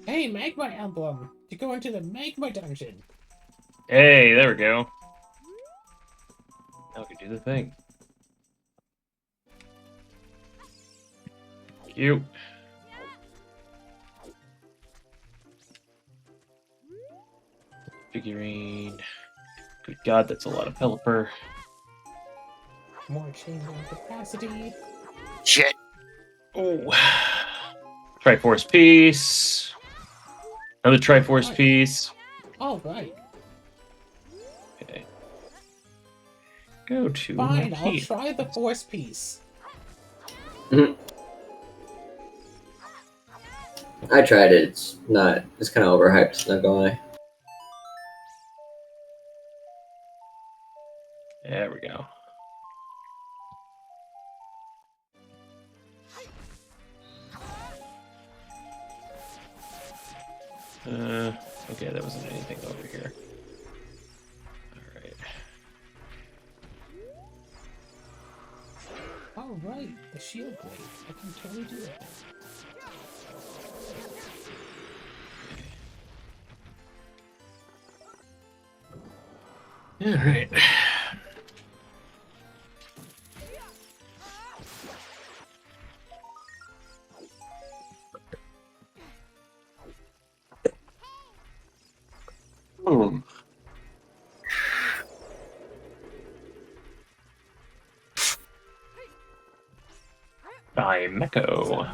Hey, Magma Emblem! To go into the Magma Dungeon! Hey, there we go. Now we can do the thing. Thank you. Figurine. Good God, that's a lot of Pelipper. More chamber capacity. Shit. Oh. Triforce piece. Another Triforce piece. All right. Okay. Go to. Fine, I'll try the Force piece. I tried it. It's not. It's kind of overhyped. Not gonna lie. There we go. Okay, there wasn't anything over here. All right, the shield blade. I can totally do it. All right. I'm Meko.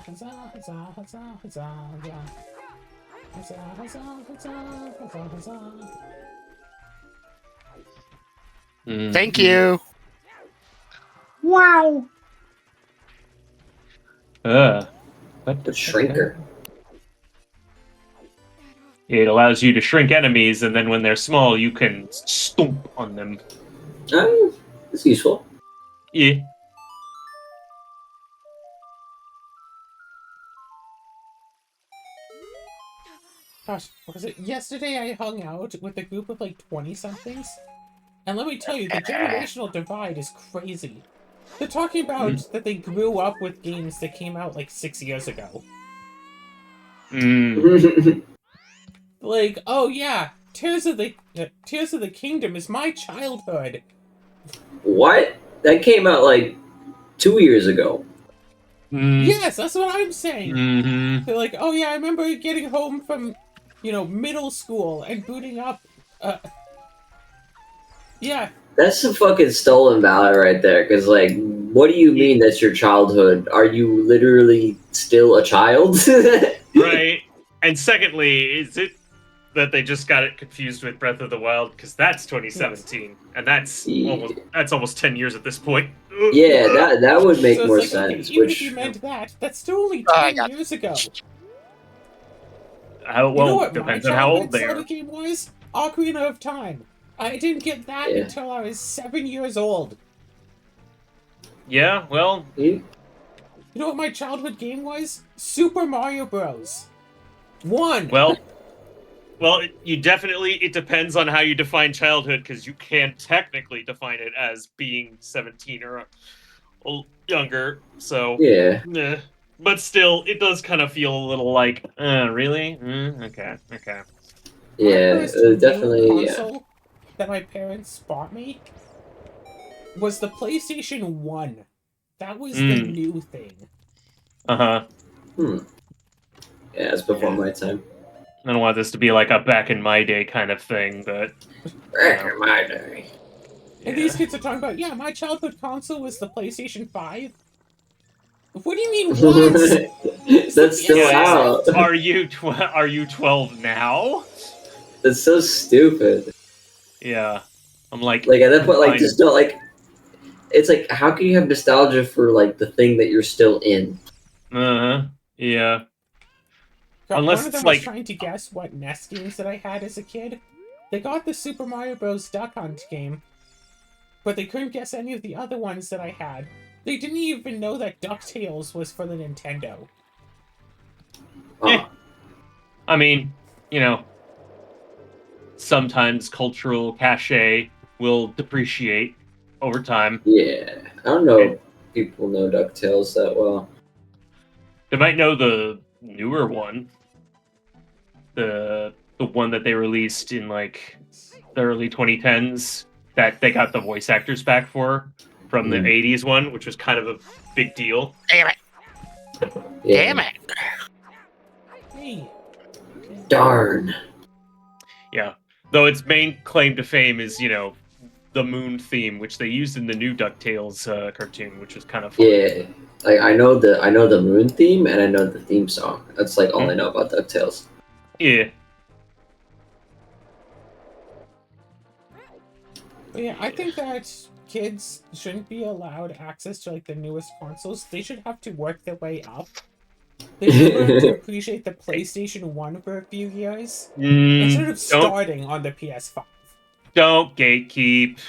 Thank you. Wow. What The shrinker. It allows you to shrink enemies, and then when they're small, you can stomp on them. It's useful. Yeah. Gosh, what was it? Yesterday I hung out with a group of like 20-somethings. And let me tell you, the generational divide is crazy. They're talking about that they grew up with games that came out like 6 years ago. Like, oh yeah, Tears of the Kingdom is my childhood. What? That came out like 2 years ago. Yes, that's what I'm saying. Mm-hmm. They're like, oh yeah, I remember getting home from, middle school and booting up. Yeah. That's some fucking stolen valor right there. Because, like, what do you mean that's your childhood? Are you literally still a child? Right. And secondly, is it that they just got it confused with Breath of the Wild? Because that's 2017, and that's almost 10 years at this point. Yeah, that would make So more it's like, sense. okay, even if you meant that, that's still only 10 years ago. Well, you know what depends my on how old childhood they are. Zelda game was? Ocarina of Time. I didn't get that until I was 7 years old. Yeah, well... You know what my childhood game was? Super Mario Bros. 1! Well, it depends on how you define childhood, because you can technically define it as being 17 or younger, so... Yeah. But still, it does kind of feel a little like, really? Okay. Yeah, definitely, console that my parents bought me was the PlayStation 1. That was the new thing. Uh-huh. Yeah, it's before my time. I don't want this to be like a back in my day kind of thing, but... Back in my day. And these kids are talking about, yeah, my childhood console was the PlayStation 5. What do you mean, what? That's still out. Are you 12 now? That's so stupid. Yeah. I'm like... Like, at that point, like, just don't, like... It's like, how can you have nostalgia for, like, the thing that you're still in? Yeah. Unless one of them was trying to guess what NES games that I had as a kid. They got the Super Mario Bros. Duck Hunt game, but they couldn't guess any of the other ones that I had. They didn't even know that DuckTales was for the Nintendo. I mean, you know, sometimes cultural cachet will depreciate over time. Yeah, I don't know if people know DuckTales that well. They might know the newer one, the one that they released in like the early 2010s that they got the voice actors back for from the 80s one, which was kind of a big deal. Damn it. Yeah. Damn it. Hey. Darn. Yeah. Though its main claim to fame is, you know, the moon theme, which they used in the new DuckTales cartoon, which was kind of fun. Yeah. Like I know the moon theme and I know the theme song. That's like all I know about DuckTales. Yeah. But yeah, I think that kids shouldn't be allowed access to like the newest consoles. They should have to work their way up. They should learn to appreciate the PlayStation 1 for a few years instead of starting on the PS5. Don't gatekeep.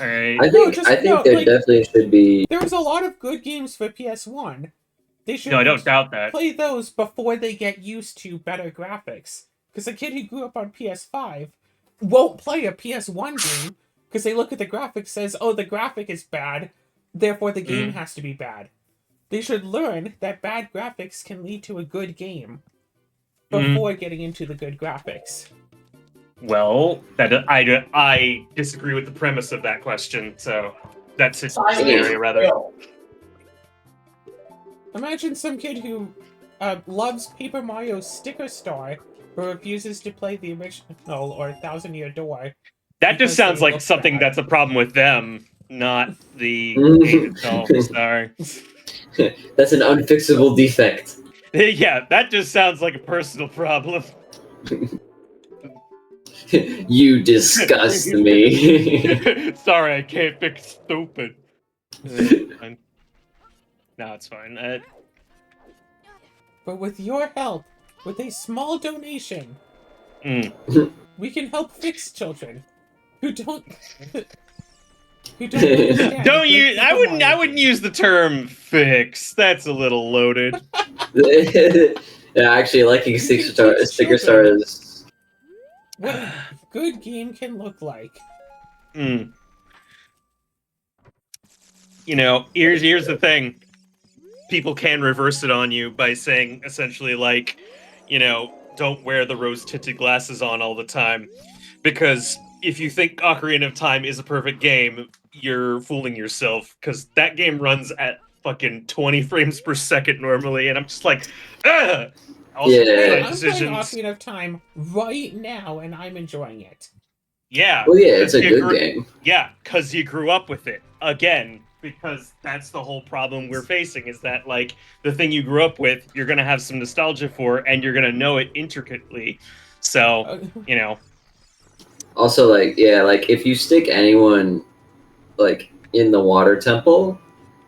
All right. I think there like, definitely should be. There was a lot of good games for PS1. They should No, I don't doubt that. play those before they get used to better graphics. Because a kid who grew up on PS5 won't play a PS1 game because they look at the graphics says, oh, the graphic is bad, therefore the game has to be bad. They should learn that bad graphics can lead to a good game before getting into the good graphics. Well, I disagree with the premise of that question, so that's a scenario rather. Imagine some kid who loves Paper Mario Sticker Star but refuses to play the original or Thousand Year Door. That just sounds like something that's a problem with them, not the game itself. Sorry. That's an unfixable defect. Yeah, that just sounds like a personal problem. You disgust me. Sorry, I can't fix stupid. No, it's fine. But with your help, with a small donation, we can help fix children who don't. Don't use. I wouldn't use the term "fix." That's a little loaded. Yeah, actually, liking Sticker Star is what a good game can look like. You know, here's the thing. People can reverse it on you by saying essentially like, you know, don't wear the rose-tinted glasses on all the time, because if you think Ocarina of Time is a perfect game, you're fooling yourself, because that game runs at fucking 20 frames per second normally, and I'm just like, ugh! I'm playing Ocarina of Time right now, and I'm enjoying it. Yeah. Well, yeah, it's a good game. Yeah, because you grew up with it. Again, because that's the whole problem we're facing, is that, like, the thing you grew up with, you're going to have some nostalgia for, and you're going to know it intricately. So, you know. Also, like, yeah, like, if you stick anyone, like, in the water temple,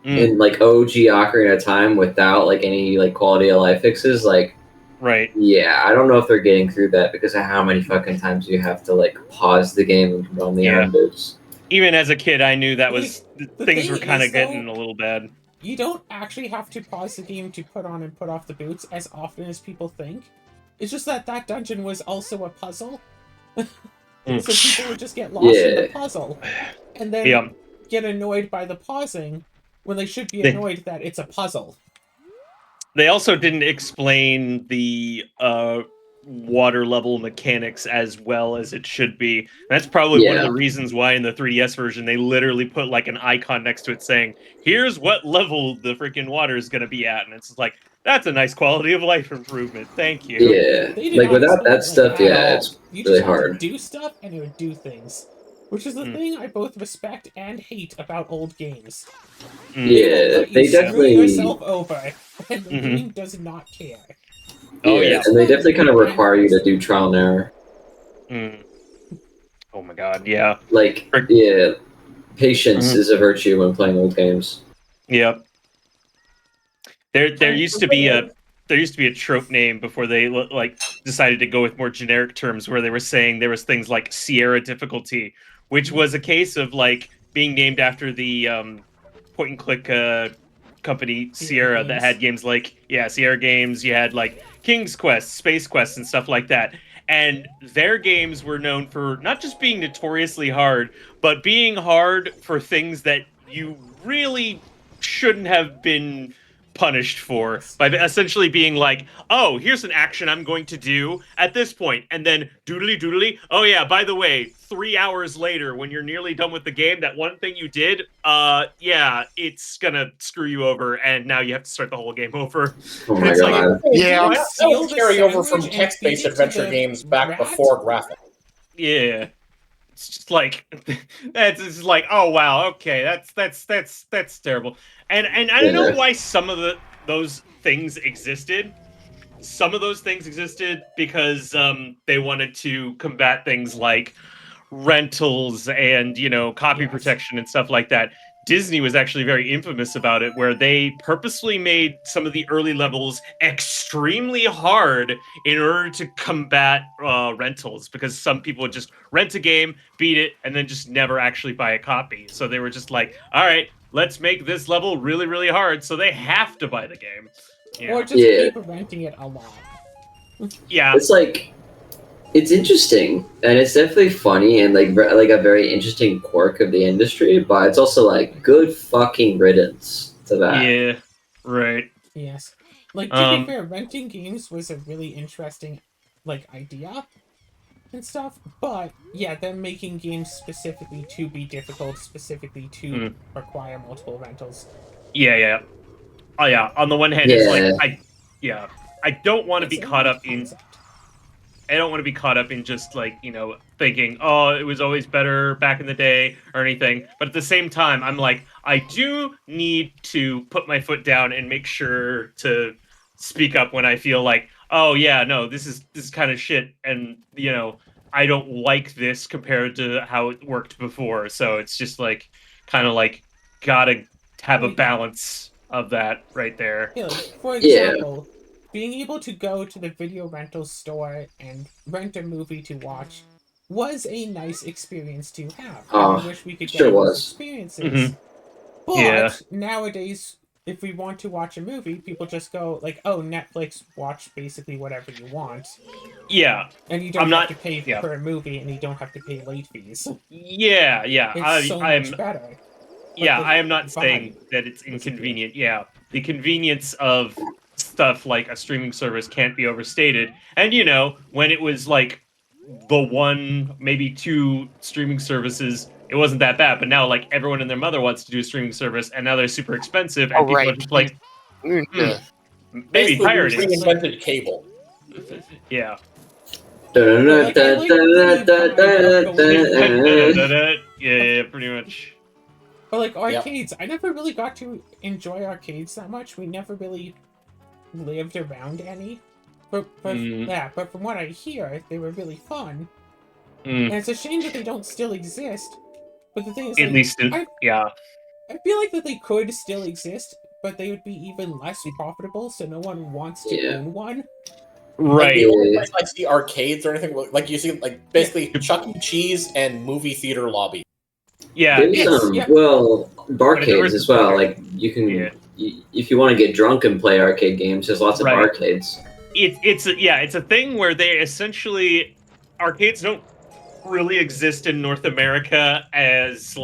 in, like, OG Ocarina of Time without, like, any, like, quality of life fixes, like, right. Yeah, I don't know if they're getting through that because of how many fucking times you have to, like, pause the game and run the embers. Even as a kid, I knew that was things were kind of getting a little bad. You don't actually have to pause the game to put on and put off the boots as often as people think. It's just that that dungeon was also a puzzle. So people would just get lost in the puzzle. And then get annoyed by the pausing when they should be annoyed that it's a puzzle. They also didn't explain the water level mechanics as well as it should be. That's probably one of the reasons why in the 3DS version they literally put like an icon next to it saying, here's what level the freaking water is going to be at. And it's like, that's a nice quality of life improvement. Thank you. Yeah, like without that stuff, it's really hard. You just do stuff and it would do things. Which is the thing I both respect and hate about old games. Yeah, they definitely yourself over, and the game does not care. Oh yeah, and they definitely kind of require you to do trial and error. Oh my god, yeah. Like, patience is a virtue when playing old games. Yep. There used to be a trope name before they like decided to go with more generic terms, where they were saying there was things like Sierra difficulty, which was a case of like being named after the point and click company Sierra that had games like Sierra Games. You had like King's Quest, Space Quest, and stuff like that. And their games were known for not just being notoriously hard, but being hard for things that you really shouldn't have been punished for, by essentially being like, oh, here's an action I'm going to do at this point, and then doodly doodly, oh yeah, by the way, 3 hours later when you're nearly done with the game, that one thing you did, it's gonna screw you over, and now you have to start the whole game over. Oh my It's like, god. Yeah. That was carry over from text-based adventure games back before graphic. yeah. It's just like that's just like, oh wow, okay, that's terrible. And I don't know why some of those things existed. Some of those things existed because they wanted to combat things like rentals and, copy protection and stuff like that. Disney was actually very infamous about it, where they purposely made some of the early levels extremely hard in order to combat rentals, because some people would just rent a game, beat it, and then just never actually buy a copy. So they were just like, all right, let's make this level really, really hard, so they have to buy the game. Yeah. Or just keep renting it a lot. Yeah. It's like, it's interesting, and it's definitely funny, and like a very interesting quirk of the industry, but it's also like, good fucking riddance to that. Yeah, right. Yes. Like, to be fair, renting games was a really interesting, idea and stuff, but, yeah, them making games specifically to be difficult, specifically to require multiple rentals. Yeah. Oh, yeah, on the one hand, it's like, I don't want to be caught up in... I don't want to be caught up in just thinking, oh, it was always better back in the day or anything. But at the same time, I'm like, I do need to put my foot down and make sure to speak up when I feel like, oh yeah, no, this is kind of shit, and I don't like this compared to how it worked before. So it's just gotta have a balance of that right there. Yeah, for example. Being able to go to the video rental store and rent a movie to watch was a nice experience to have. I wish we could get those experiences. But nowadays, if we want to watch a movie, people just go Netflix, watch basically whatever you want. Yeah. And you don't have to pay for a movie, and you don't have to pay late fees. Yeah. It's so much better. Yeah, I am not saying that it's inconvenient. Yeah. The convenience of stuff like a streaming service can't be overstated. And when it was like the one, maybe two streaming services, it wasn't that bad. But now everyone and their mother wants to do a streaming service, and now they're super expensive, and people are just like, maybe pirated. Reinvented cable. Yeah. Yeah, pretty much. But arcades, I never really got to enjoy arcades that much. We never really lived around any. But from what I hear, they were really fun. And it's a shame that they don't still exist. But the thing is, at least, I feel like that they could still exist, but they would be even less profitable, so no one wants to own one. Right. The only place I see arcades or anything, you see, basically Chuck E. Cheese and movie theater lobby. Yeah. Well, barcades as well. You can, if you want to get drunk and play arcade games, there's lots of arcades. It's a thing where they essentially, arcades don't really exist in North America as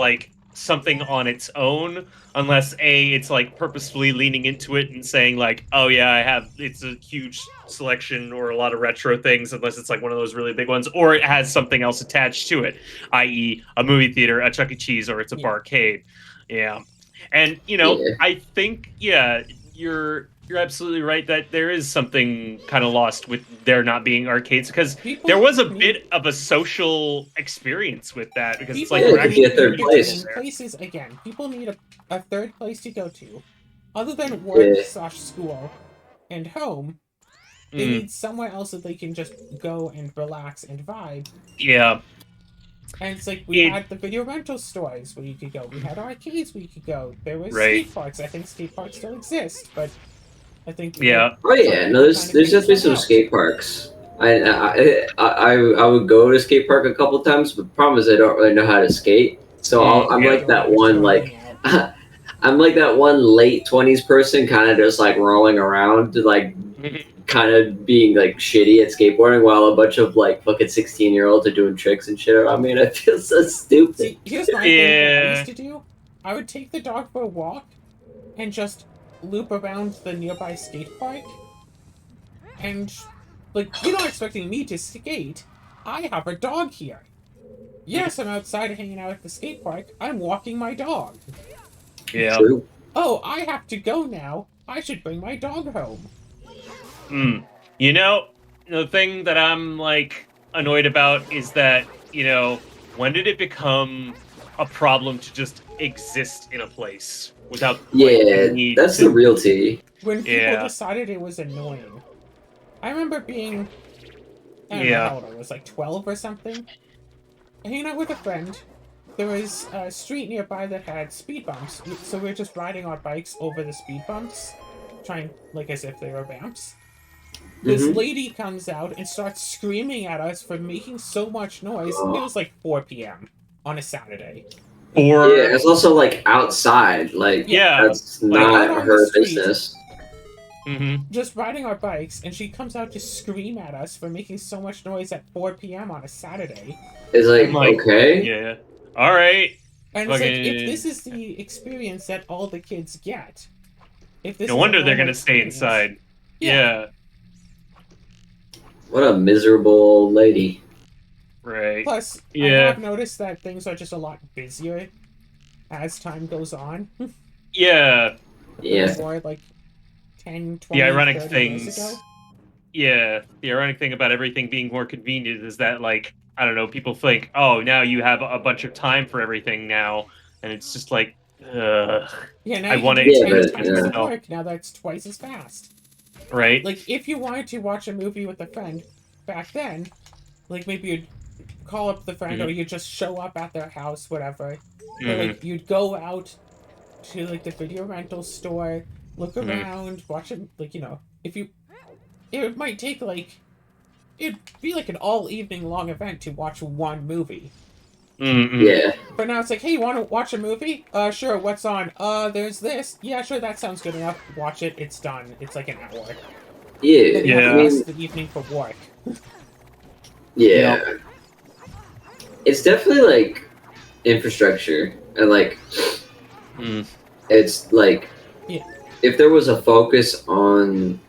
something on its own, unless it's purposefully leaning into it and saying oh yeah, it's a huge selection or a lot of retro things, unless it's one of those really big ones, or it has something else attached to it, i.e. a movie theater, a Chuck E. Cheese, or it's a barcade. Yeah. And I think you're absolutely right that there is something kind of lost with there not being arcades, because there was a bit of a social experience with that, because it's we're actually a third place. Places again. People need a third place to go to, other than work/school and home. They need somewhere else that they can just go and relax and vibe. Yeah. And it's we had the video rental stores where you could go. We had arcades where you could go. There was skate parks. I think skate parks still exist, but I think no, there's definitely some skate parks. I would go to a skate park a couple times, but the problem is I don't really know how to skate. So I'm that one I'm like that one late 20s person, kind of just like rolling around, like kind of being like shitty at skateboarding, while a bunch of like fucking 16-year-olds are doing tricks and shit around me, and I feel so stupid. See, here's my thing that I Yeah. used to do. I would take the dog for a walk and just loop around the nearby skate park. And, like, you're not expecting me to skate. I have a dog here. Yes, I'm outside hanging out at the skate park. I'm walking my dog. Yeah. True. Oh, I have to go now. I should bring my dog home. You know, the thing that I'm like annoyed about is that, you know, when did it become a problem to just exist in a place without Yeah, the need that's to... the real tea. When people Yeah. decided it was annoying. I remember being... I don't know Yeah. how old I was, like 12 or something. Hanging out with a friend. There was a street nearby that had speed bumps, so we were just riding our bikes over the speed bumps, trying, like, as if they were ramps. This lady comes out and starts screaming at us for making so much noise. It was like 4 p.m. on a Saturday. Or Yeah, it's also like outside. Like, Yeah. that's Like, not out on her the street. business. Just riding our bikes, and she comes out to scream at us for making so much noise at 4 p.m. on a Saturday. It's like, I'm like, okay. yeah. All right. And it's like, Fucking- if this is the experience that all the kids get, if this No is a wonder they're normal gonna stay experience- inside. Yeah. Yeah. What a miserable old lady. Right. Plus, I Yeah. have noticed that things are just a lot busier as time goes on. Yeah. Yeah. Before, like, 10, 20, The ironic 30 things. years ago. Yeah. The ironic thing about everything being more convenient is that, like, I don't know, people think, oh, now you have a bunch of time for everything now, and it's just like, Yeah, now I you wanna can do 10 experience times it the myself. work. Now that's twice as fast. right? Like, if you wanted to watch a movie with a friend back then, like, maybe you'd call up the friend, or you'd just show up at their house, whatever. Or, like, you'd go out to, like, the video rental store, look around, watch it, like, you know, if you... It might take, like... It'd be, like, an all-evening long event to watch one movie. Yeah. But now it's like, hey, you want to watch a movie? Sure, what's on? There's this. Yeah, sure, that sounds good enough. Watch it, it's done. It's like an hour. Yeah. Then you have Yeah. the rest of the evening for work. Yeah. It's definitely like infrastructure and like it's like Yeah. if there was a focus on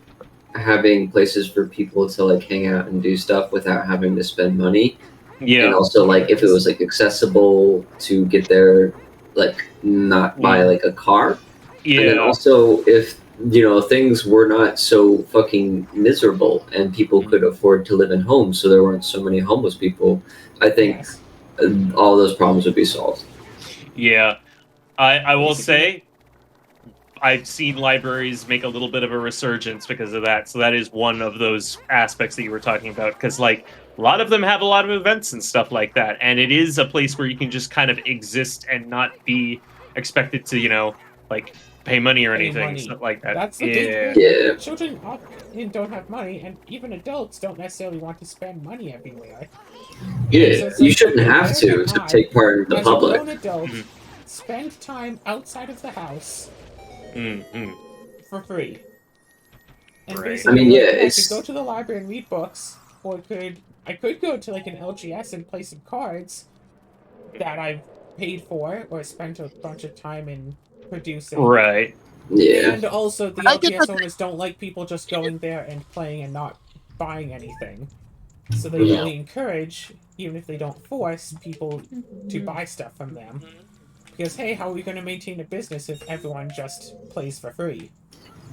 having places for people to like hang out and do stuff without having to spend money, Yeah. and also like if it was like accessible to get there, like not by like a car, and then Yeah. also if you know things were not so fucking miserable and people could afford to live in homes, so there weren't so many homeless people, I think Yes. all those problems would be solved. Yeah. I will Basically- say I've seen libraries make a little bit of a resurgence because of that. So that is one of those aspects that you were talking about. Because, like, a lot of them have a lot of events and stuff like that. And it is a place where you can just kind of exist and not be expected to, you know, like, pay money or Pay anything. money. Stuff like that. That's the Yeah. thing. Yeah. Children often don't have money, and even adults don't necessarily want to spend money everywhere. Yeah, So it's you like, shouldn't where have to can I, take part in the as public. a grown adult, spend time outside of the house for free. And Right. basically, I mean, yeah, like, I it's- could go to the library and read books, or I could go to like an LGS and play some cards that I've paid for or spent a bunch of time in producing. Right. Yeah. And also, the I get LGS owners don't like people just going there and playing and not buying anything. So they Yeah. really encourage, even if they don't force, people to buy stuff from them. Because, hey, how are we going to maintain a business if everyone just plays for free?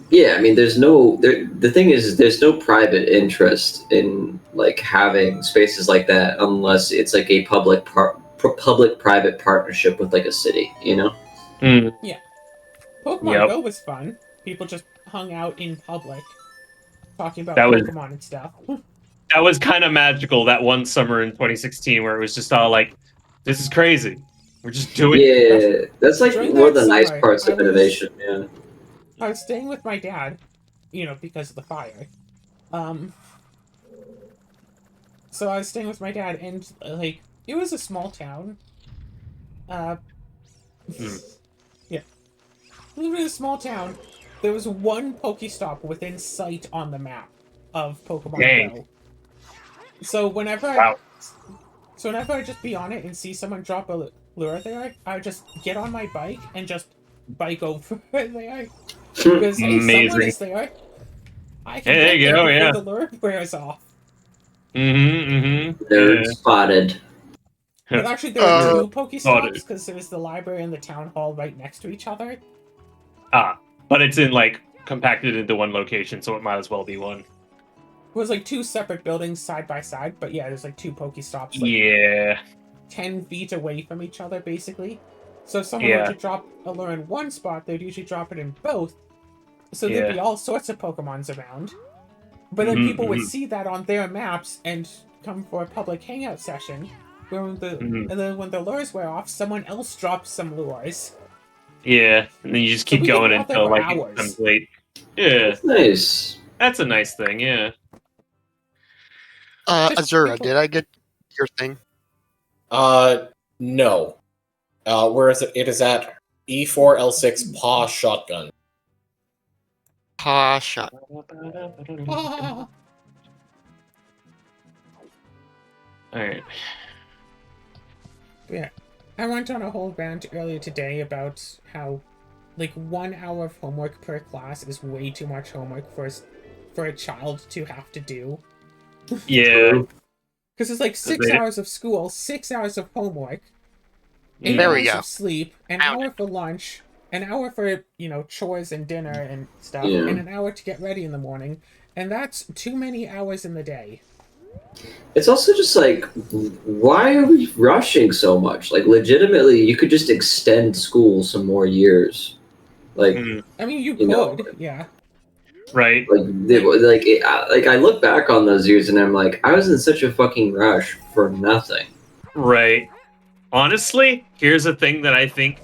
Yeah, I mean, the thing is, there's no private interest in like having spaces like that unless it's like a public-private partnership with like a city, you know? Pokemon Yep. Go was fun. People just hung out in public, talking about That was- Pokemon and stuff. That was kind of magical that one summer in 2016 where it was just all like, this is crazy. We're just doing Yeah, that's like During one of that the nice summer, parts I of was- innovation. Yeah. I was staying with my dad, you know, because of the fire. So I was staying with my dad, and like it was a small town. Yeah. lived in a small town. There was one Pokestop within sight on the map of Pokemon Dang. Go. So whenever Wow. I just be on it and see someone drop a lure there, I just get on my bike and just bike over there. Because hey, someone Amazing. is there. I can There get you there go, before yeah. the lure wears off. Nerd spotted. But actually, there are two Got Pokestops it. because there's the library and the town hall right next to each other. But it's in like compacted into one location, so it might as well be one. It was like two separate buildings side by side, but yeah, there's like two Pokestops like Yeah. 10 feet away from each other, basically. So if someone were Yeah. to drop a lure in one spot, they'd usually drop it in both. So there'd be all sorts of Pokemons around. But then people would see that on their maps and come for a public hangout session. And then when the lures wear off, someone else drops some lures. Yeah, and then you just So keep we could going go out there until for like it hours. becomes late. Yeah, That's nice. that's a nice thing. Yeah. Just Azura, people- did I get your thing? No. Where is it? It is at E4L6 Paw Shotgun. Pa shot. Ah. All right. Yeah. I went on a whole rant earlier today about how, like, 1 hour of homework per class is way too much homework for a child to have to do. Yeah. Because it's like 6 They- hours of school, 6 hours of homework, 8 There we hours go. of sleep, an Found hour for lunch, an hour for, chores and dinner and stuff, Yeah. and an hour to get ready in the morning. And that's too many hours in the day. It's also just like, why are we rushing so much? Like, legitimately, you could just extend school some more years. Like, Mm, I mean, you You know, could, yeah. right. like I look back on those years and I'm like, I was in such a fucking rush for nothing. Right. Honestly, here's a thing that I think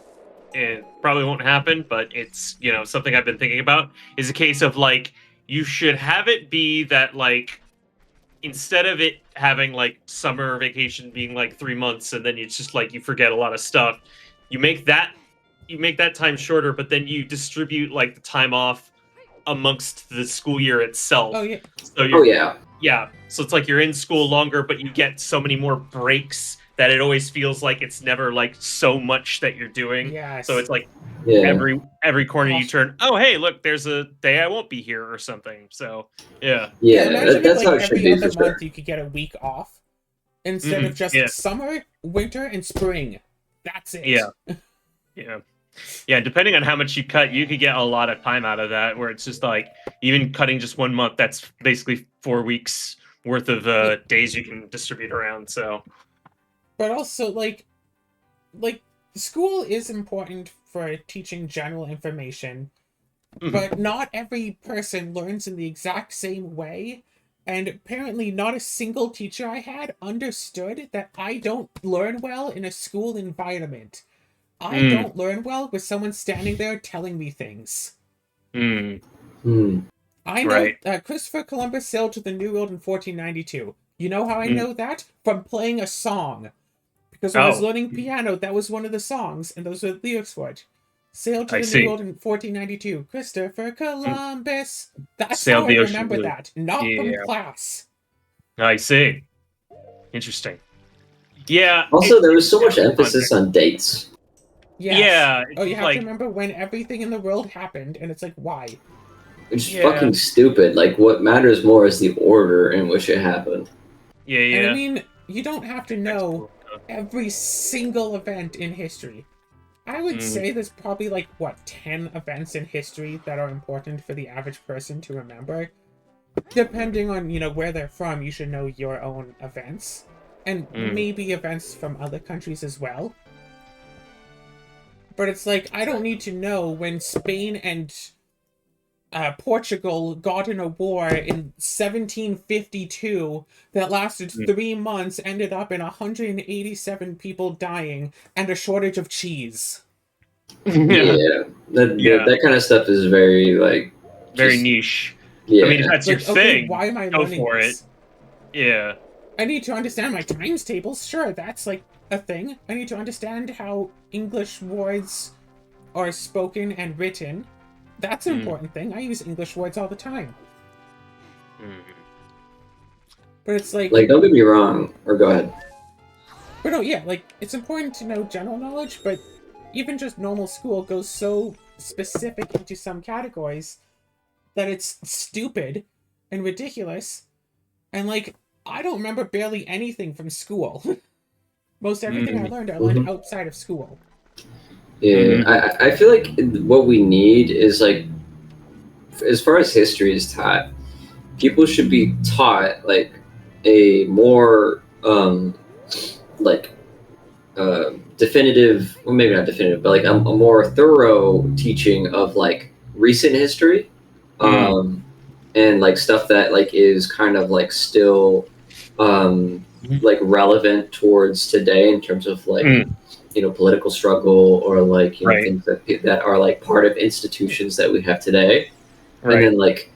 it probably won't happen, but it's, something I've been thinking about is a case of like you should have it be that like instead of it having like summer vacation being like 3 months and then it's just like you forget a lot of stuff, you make that time shorter, but then you distribute like the time off amongst the school year itself. Oh, yeah. So you're, Oh yeah. yeah, so it's like you're in school longer, but you get so many more breaks that it always feels like it's never like so much that you're doing. Yes. So it's like Yeah. every corner you turn, oh hey, look, there's a day I won't be here or something. So yeah. Yeah, imagine that's if, how like, it should every be other for sure. month you could get a week off instead of just yeah. summer, winter, and spring. That's it. Yeah. Yeah, depending on how much you cut, you could get a lot of time out of that, where it's just like even cutting just 1 month, that's basically 4 weeks worth of days you can distribute around. So But also, like school is important for teaching general information, Mhm. but not every person learns in the exact same way. And apparently, not a single teacher I had understood that I don't learn well in a school environment. I Mm. don't learn well with someone standing there telling me things. Mm. Hmm. I know Right. Christopher Columbus sailed to the New World in 1492. You know how I Mm. know that? From playing a song. Because when I was Oh. learning piano, that was one of the songs, and those were the lyrics for it. Sailed to I the see. New World in 1492. Christopher Columbus. That's Sailed how the I ocean remember blue. that, not from Yeah. class. I see. Interesting. Yeah. Also, there was it's so much definitely emphasis on dates. Yes. Yeah. Oh, you have like, to remember when everything in the world happened, and it's like, why? Which is Yeah. fucking stupid. Like, what matters more is the order in which it happened. Yeah. And I mean, you don't have to know Cool. every single event in history. I would Mm. say there's probably 10 events in history that are important for the average person to remember. Depending on, where they're from, you should know your own events. And Mm. maybe events from other countries as well. But it's like, I don't need to know when Spain and Portugal got in a war in 1752 that lasted 3 months, ended up in 187 people dying, and a shortage of cheese. Yeah. That kind of stuff is very, like... Very just- niche. Yeah. I mean, if that's your Like, okay, thing. why am I go learning for this? Yeah. I need to understand my times tables. Sure, that's a thing. I need to understand how English words are spoken and written. That's an Mm. important thing. I use English words all the time. Mhm. But it's like, don't get me wrong, or go ahead. but no, yeah, like, it's important to know general knowledge, but even just normal school goes so specific into some categories that it's stupid and ridiculous. And, like, I don't remember barely anything from school. Most everything I learned Mhm. outside of school. Yeah, I feel like what we need is like, as far as history is taught, people should be taught like a more like definitive, well, maybe not definitive, but like a more thorough teaching of like recent history, um, and like stuff that like is kind of like still like relevant towards today in terms of like political struggle or like Right. things that are like part of institutions that we have today, and Right. then like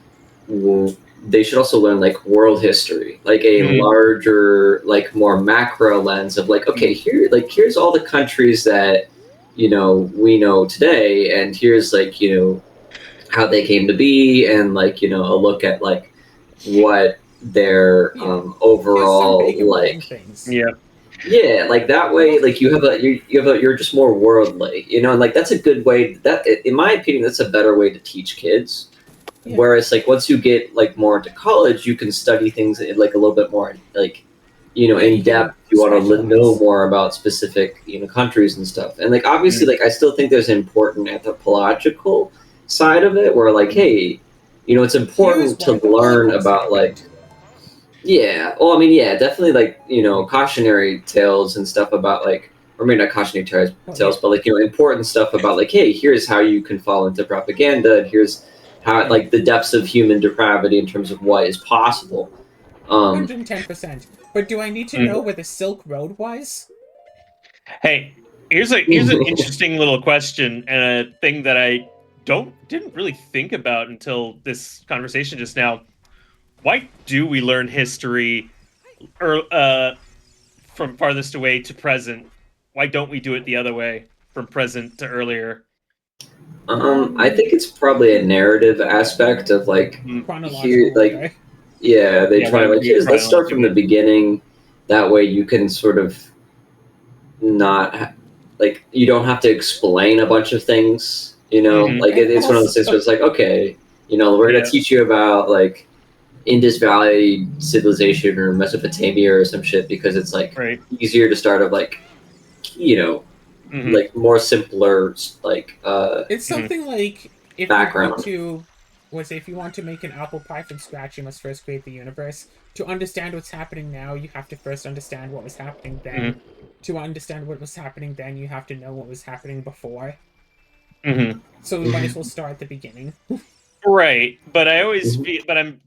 they should also learn like world history, like a larger, like more macro lens of like, okay, here's all the countries that we know today, and here's like how they came to be, and like a look at like what their Yeah. Here's some overall big important like things. yeah, like that way, like you're just more worldly, and like that's a good way. That, in my opinion, that's a better way to teach kids. Yeah. Whereas, like once you get like more into college, you can study things like a little bit more, like in depth. You want to know specialize. more about specific countries and stuff. And like obviously, like I still think there's an important anthropological side of it, where like, hey, it's Here's important to why the learn Holocaust about like. happened. Yeah, well, I mean, yeah, definitely like cautionary tales and stuff about like, or maybe not cautionary tales, but like important stuff about like, hey, here's how you can fall into propaganda, and here's how like the depths of human depravity in terms of what is possible. 110%. But do I need to know where the Silk Road was? Hey, here's an interesting little question and a thing that I didn't really think about until this conversation just now. Why do we learn history from farthest away to present? Why don't we do it the other way, from present to earlier? I think it's probably a narrative aspect of like here, Chronological like order. yeah, they Yeah, try like let's start from the chronologically. beginning. That way, you can sort of not like you don't have to explain a bunch of things. Like And it's one of those things where it's like, okay, we're gonna teach you about like Indus Valley civilization or Mesopotamia or some shit because it's like Right. easier to start of like like more simpler like it's something like if background. you want to make an apple pie from scratch, you must first create the universe. To understand what's happening now, you have to first understand what was happening then. To understand what was happening then, you have to know what was happening before. So we might as well start at the beginning. Right, but I always feel,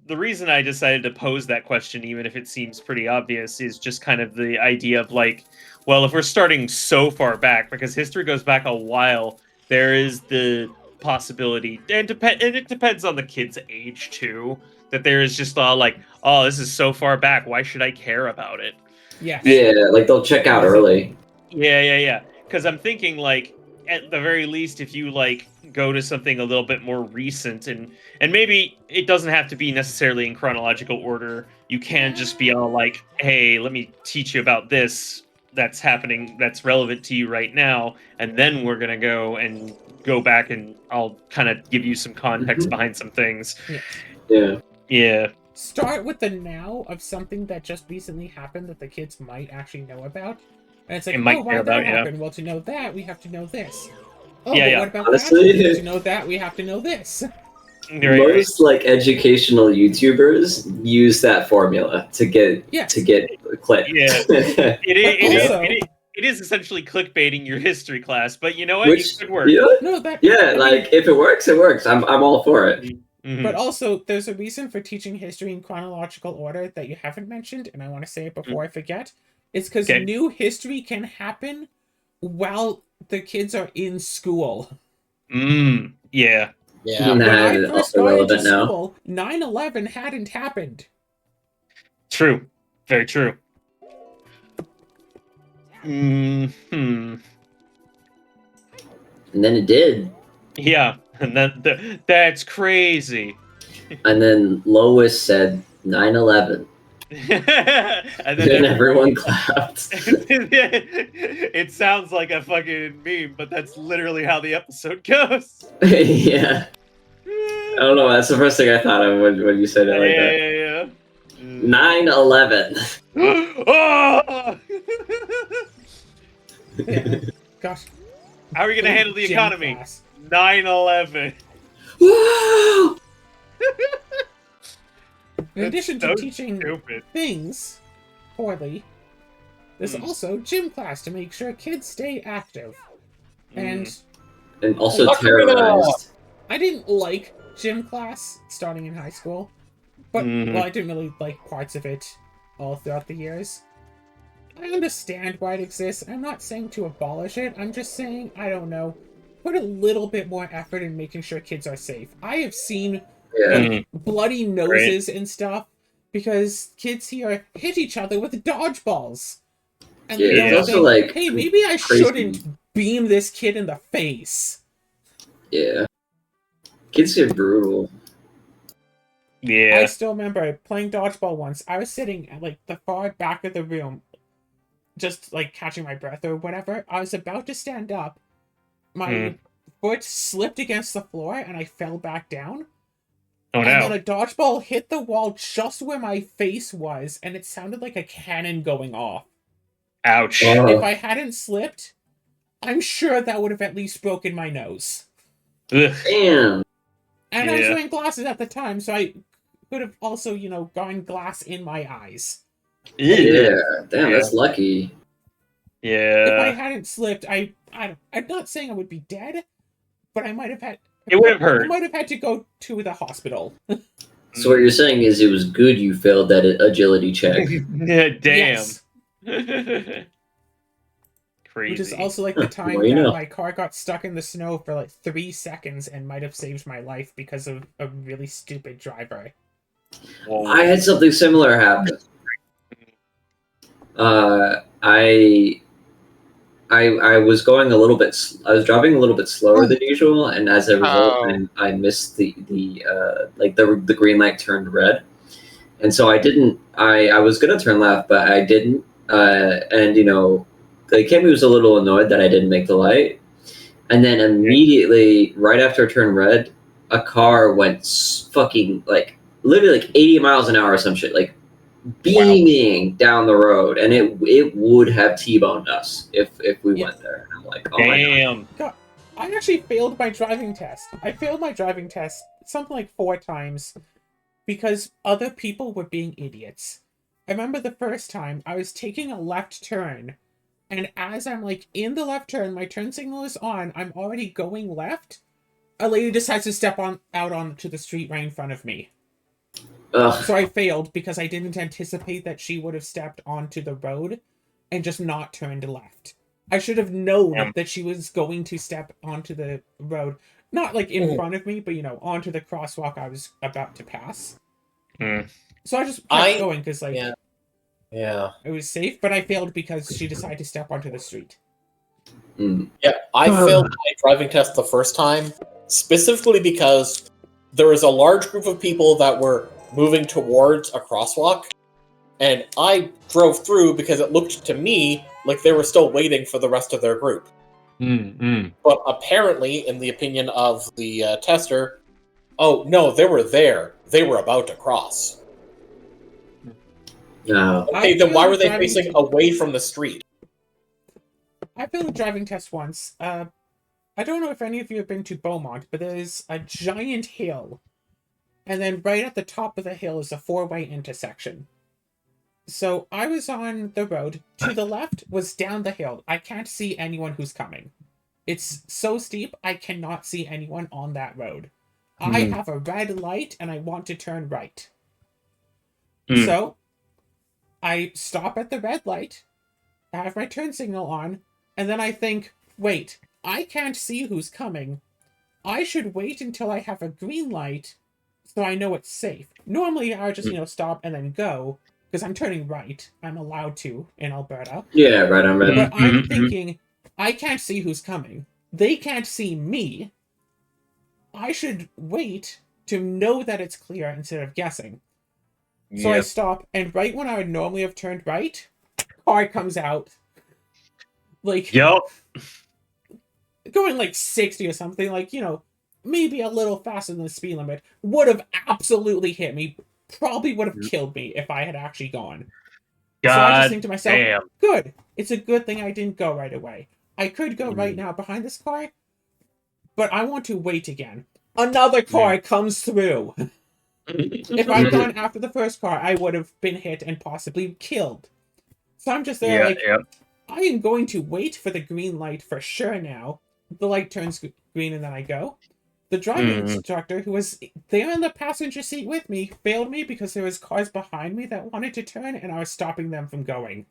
the reason I decided to pose that question, even if it seems pretty obvious, is just kind of the idea of like, well, if we're starting so far back, because history goes back a while, there is the possibility, and it depends on the kid's age too, that there is just like, oh, this is so far back, why should I care about it? Yes. Yeah, like they'll check out early. Yeah. Because I'm thinking like, at the very least, if you like go to something a little bit more recent, and maybe it doesn't have to be necessarily in chronological order, you can just be all like, hey, let me teach you about this that's happening, that's relevant to you right now, and then we're gonna go back and I'll kind of give you some context behind some things. Yeah. Start with the now of something that just recently happened that the kids might actually know about. And it's like, why did that happen? Well, to know that, we have to know this. Oh, but what about Honestly, that? To know that, we have to know this. Most like educational YouTubers use that formula to get clicked. Yeah, it is essentially clickbaiting your history class, but you know what? Which it could work. Like if it works, it works. I'm all for it. But also, there's a reason for teaching history in chronological order that you haven't mentioned, and I want to say it before I forget. It's because new history can happen while the kids are in school. Yeah. When I first got into school, 9/11 hadn't happened. True. Very true. And then it did. Yeah, and that's crazy. And then Lois said 9/11. And And then everyone clapped. it sounds like a fucking meme, but that's literally how the episode goes. Yeah. I don't know. That's the first thing I thought of when you said it like that. Yeah. 9/11. Oh! Yeah. Gosh. How are we gonna handle the Gym economy? class. 9/11. Woo! In addition to so teaching stupid. things poorly, there's Hmm. also gym class to make sure kids stay active. And And also Like, terrorized. I didn't like gym class starting in high school, but Mhm. well, I didn't really like parts of it all throughout the years. I understand why it exists. I'm not saying to abolish it. I'm just saying, I don't know, put a little bit more effort in making sure kids are safe. I have seen Yeah. Mhm. bloody noses and stuff because kids here hit each other with dodgeballs. And Yeah, they it's don't also, think, like, hey, maybe I crazy. shouldn't beam this kid in the face. Yeah. Kids get brutal. I Yeah. still remember playing dodgeball once. I was sitting at like the far back of the room, just like catching my breath or whatever. I was about to stand up. My foot slipped against the floor and I fell back down. Oh And then no. a dodgeball hit the wall just where my face was, and it sounded like a cannon going off. Ouch. Oh. If I hadn't slipped, I'm sure that would have at least broken my nose. Ugh. Damn. And I was Yeah. wearing glasses at the time, so I could have also, gotten glass in my eyes. Yeah. Damn, Yeah. that's lucky. If I Yeah. hadn't slipped, I'm not saying I would be dead, but I might have had. It would have I hurt. might have had to go to the hospital. So what you're saying is it was good you failed that agility check. Yeah, damn. Yes. Crazy. Which is also like the time Well, you that know. my car got stuck in the snow for like 3 seconds and might have saved my life because of a really stupid driver. Whoa. I had something similar happen. I was going a little bit. I was driving a little bit slower than usual, and as a result, Oh. I missed the green light turned red, and so I didn't. I was gonna turn left, but I didn't. And Kimmy was a little annoyed that I didn't make the light, and then immediately, right after it turned red, a car went fucking like literally like 80 miles an hour or some shit, like beaming down the road, and it would have T-boned us if we Yeah. went there. And I'm like, oh my god. Damn. I actually failed my driving test. I failed my driving test something like 4 times because other people were being idiots. I remember the first time I was taking a left turn, and as I'm like in the left turn, my turn signal is on, I'm already going left. A lady decides to step out onto the street right in front of me. Ugh. So I failed because I didn't anticipate that she would have stepped onto the road and just not turned left. I should have known that she was going to step onto the road. Not like in front of me, but onto the crosswalk I was about to pass. Mm. So I just kept going because Yeah. it was safe, but I failed because she decided to step onto the street. Mm. Yeah, I failed my driving test the first time, specifically because there was a large group of people that were moving towards a crosswalk, and I drove through because it looked to me like they were still waiting for the rest of their group. But apparently, in the opinion of the tester, oh no, they were there. They were about to cross. No. Okay, I then why failed were they driving facing away from the street? I failed a driving test once. I don't know if any of you have been to Beaumont, but there's a giant hill. And then right at the top of the hill is a 4-way intersection. So I was on the road. To the left was down the hill. I can't see anyone who's coming. It's so steep, I cannot see anyone on that road. I have a red light and I want to turn right. So I stop at the red light, I have my turn signal on, and then I think, wait, I can't see who's coming. I should wait until I have a green light so I know it's safe. Normally, I would just, stop and then go, because I'm turning right. I'm allowed to in Alberta. Yeah, right on red. But I'm thinking, I can't see who's coming. they can't see me. I should wait to know that it's clear instead of guessing. So I stop, and right when I would normally have turned right, car comes out. Like, Yep. going like 60 or something, like, maybe a little faster than the speed limit, would have absolutely hit me. Probably would have killed me if I had actually gone. So I just think to myself, good. It's a good thing I didn't go right away. I could go right now behind this car, but I want to wait again. Another car comes through. If I'd gone after the first car, I would have been hit and possibly killed. So I'm just there I am going to wait for the green light for sure now. The light turns green and then I go. The driving instructor, who was there in the passenger seat with me, failed me because there was cars behind me that wanted to turn and I was stopping them from going.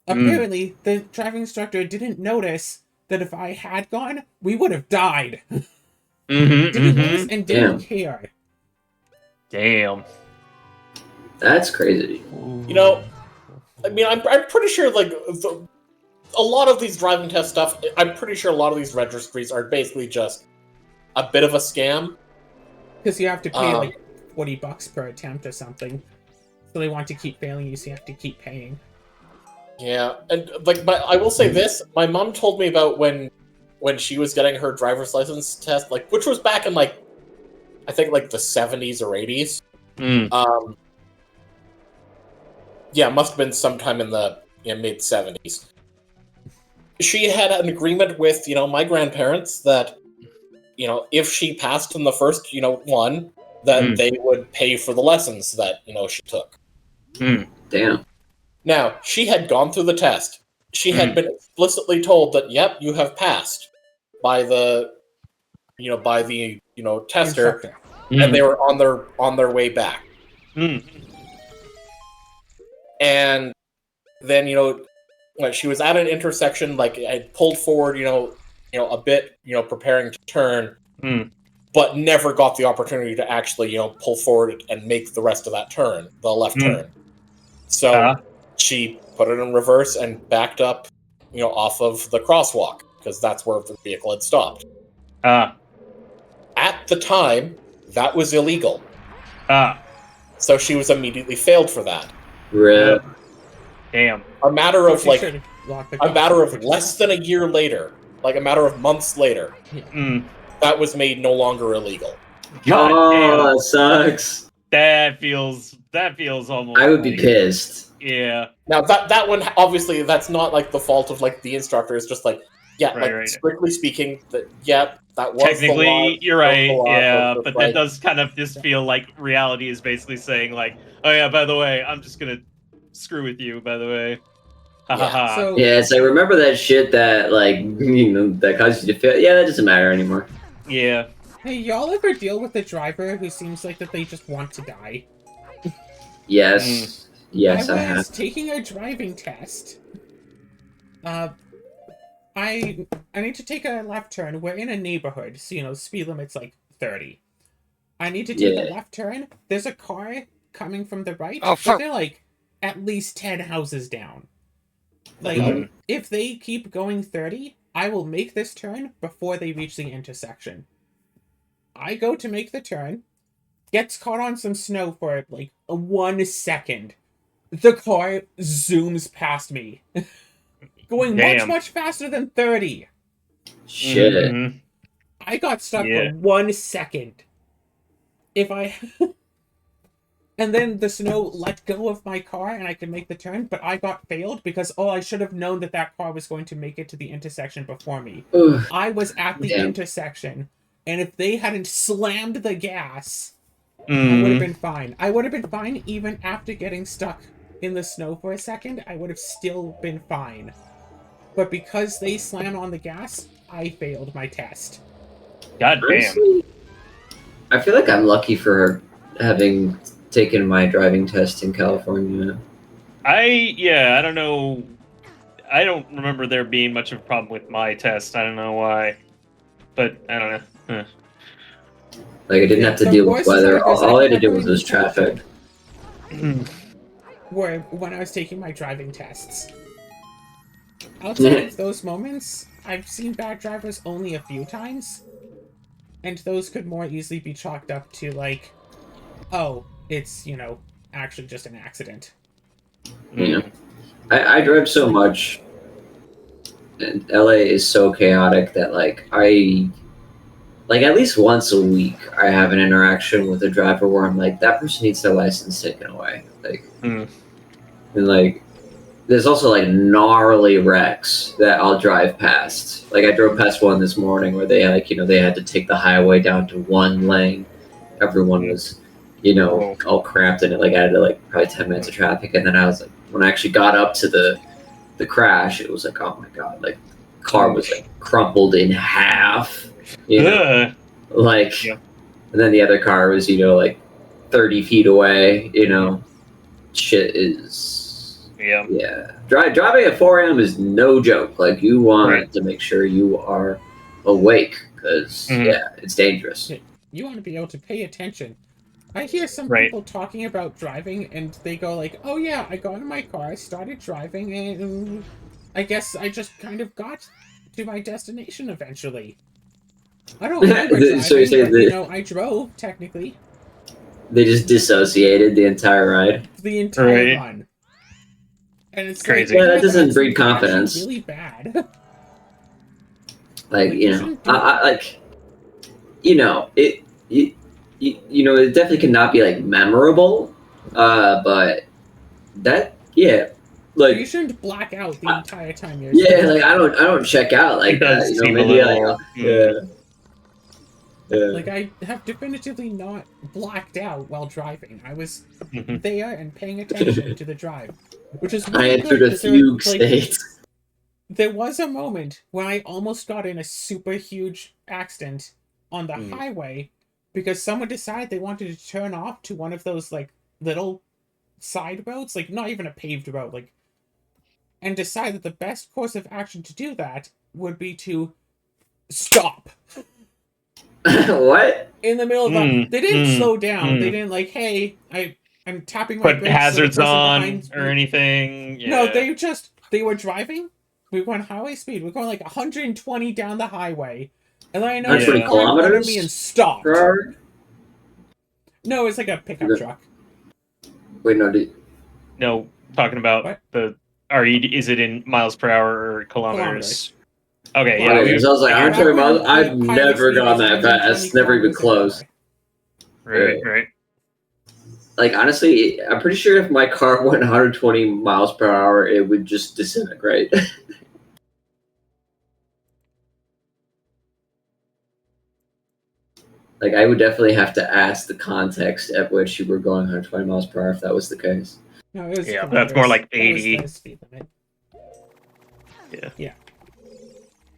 Apparently, the driving instructor didn't notice that if I had gone, we would have died. Didn't notice and didn't care. Damn. That's crazy. I mean, I'm pretty sure, like, a lot of these driving test stuff, I'm pretty sure a lot of these registries are basically just a bit of a scam. Because you have to pay, like, $40 per attempt or something. So they want to keep failing you, so you have to keep paying. Yeah, and, like, but I will say this, my mom told me about when she was getting her driver's license test, like, which was back in, like, I think, like, the 70s or 80s. Yeah, it must have been sometime in the mid-70s. She had an agreement with, my grandparents that, if she passed in the first, one, then they would pay for the lessons that, she took. Damn. Now, she had gone through the test. She had been explicitly told that, yep, you have passed by the tester, Instructor. and they were on their way back. And then, when she was at an intersection, like, I pulled forward, a bit, preparing to turn, but never got the opportunity to actually, pull forward and make the rest of that turn, the left turn. So she put it in reverse and backed up, off of the crosswalk, because that's where the vehicle had stopped. At the time, that was illegal. So she was immediately failed for that. Rip. Damn. A matter of, like, a matter of less than a year later, like a matter of months later, that was made no longer illegal. God damn. That sucks. That feels almost. I would be pissed. Yeah. Now that one, obviously, that's not like the fault of, like, the instructor. It's just like, strictly speaking, that that was technically the law, you're right. the law, Yeah, but that does kind of just feel like reality is basically saying, like, oh yeah, by the way, I'm just gonna screw with you. By the way. So, yeah, it's like, remember that shit that, like, that caused you to fail? Yeah, that doesn't matter anymore. Yeah. Hey, y'all ever deal with a driver who seems like that they just want to die? Yes. Yes, I was have. taking a driving test. I need to take a left turn. We're in a neighborhood, so, speed limit's like 30. I need to take a left turn. There's a car coming from the right, but they're, like, at least 10 houses down. Like, if they keep going 30, I will make this turn before they reach the intersection. I go to make the turn, gets caught on some snow for, like, 1 second. The car zooms past me. Going much faster than 30. Shit. I got stuck for 1 second. And then the snow let go of my car and I could make the turn, but I got failed because, I should have known that car was going to make it to the intersection before me. I was at the intersection, and if they hadn't slammed the gas, I would have been fine. I would have been fine even after getting stuck in the snow for a second. I would have still been fine. But because they slammed on the gas, I failed my test. God damn. Honestly, I feel like I'm lucky for having taken my driving test in California. I don't know. I don't remember there being much of a problem with my test. I don't know why. But I don't know. Like, I didn't have to deal with weather. All I had to do was traffic. When I was taking my driving tests. Outside of those moments, I've seen bad drivers only a few times, and those could more easily be chalked up to, like, oh, it's, actually just an accident. Yeah. I drive so much, and LA is so chaotic that, like, at least once a week, I have an interaction with a driver where I'm like, that person needs their license taken away. Like, and, like, there's also, like, gnarly wrecks that I'll drive past. Like, I drove past one this morning where they, like, they had to take the highway down to one lane. Everyone was, all cramped in it. Like, I had, like, probably 10 minutes of traffic. And then I was, like, when I actually got up to the crash, it was like, oh, my God. Like, car was, like, crumpled in half. Like, and then the other car was, like 30 feet away, shit is, driving at 4 a.m. is no joke. Like, you want to make sure you are awake, because, it's dangerous. You want to be able to pay attention. I hear some people talking about driving, and they go like, oh yeah, I got in my car, I started driving, and I guess I just kind of got to my destination eventually. I don't remember driving, So you're saying but, I drove, technically. They just dissociated the entire ride? The entire run. And it's crazy. Like, that doesn't breed confidence. Really bad. Like, it definitely cannot be, like, memorable, but that, like, you shouldn't black out the entire time you're like, I don't check out like that, maybe Like, I have definitively not blacked out while driving. I was there and paying attention to the drive, which is really I entered a fugue state. There was a moment when I almost got in a super huge accident on the highway because someone decided they wanted to turn off to one of those, like, little side roads, like, not even a paved road, like, and decided that the best course of action to do that would be to stop. What? In the middle of that, they didn't slow down. They didn't, like, hey, I'm tapping my put brakes. hazards so the person on behind or me. anything. Yeah. No, they were driving. We were on highway speed. We were going like 120 down the highway, and then I noticed the car in front of me and stopped. No, it's like a pickup truck. Wait, no, talking about what? is it in miles per hour or kilometers? Okay, yeah. I was like, 120 miles. I've never gone that fast. Never even close. Right. Like, honestly, I'm pretty sure if my car went 120 miles per hour, it would just disintegrate. Like, I would definitely have to ask the context at which you were going 120 miles per hour if that was the case. No, it was that's more like 80. That was the speed limit. Yeah.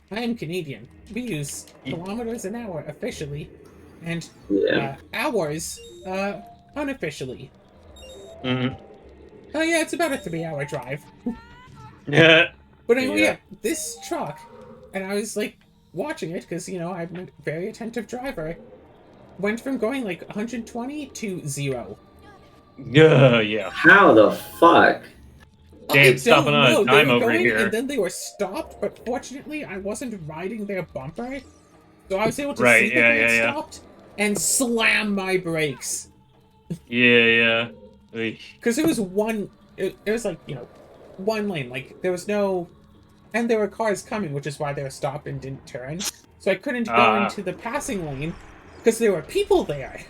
I am Canadian. We use kilometers an hour officially, and hours unofficially. Oh yeah, it's about a 3-hour drive. Yeah. But anyway, this truck, and I was like watching it because I'm a very attentive driver. Went from going like 120 to 0. Yeah. How the fuck? Damn, stopping on a dime over going, here. And then they were stopped, but fortunately I wasn't riding their bumper, so I was able to see that they had stopped and slam my brakes. Yeah. Because it was one. It was like one lane. Like there was no, and there were cars coming, which is why they were stopped and didn't turn. So I couldn't go into the passing lane because there were people there.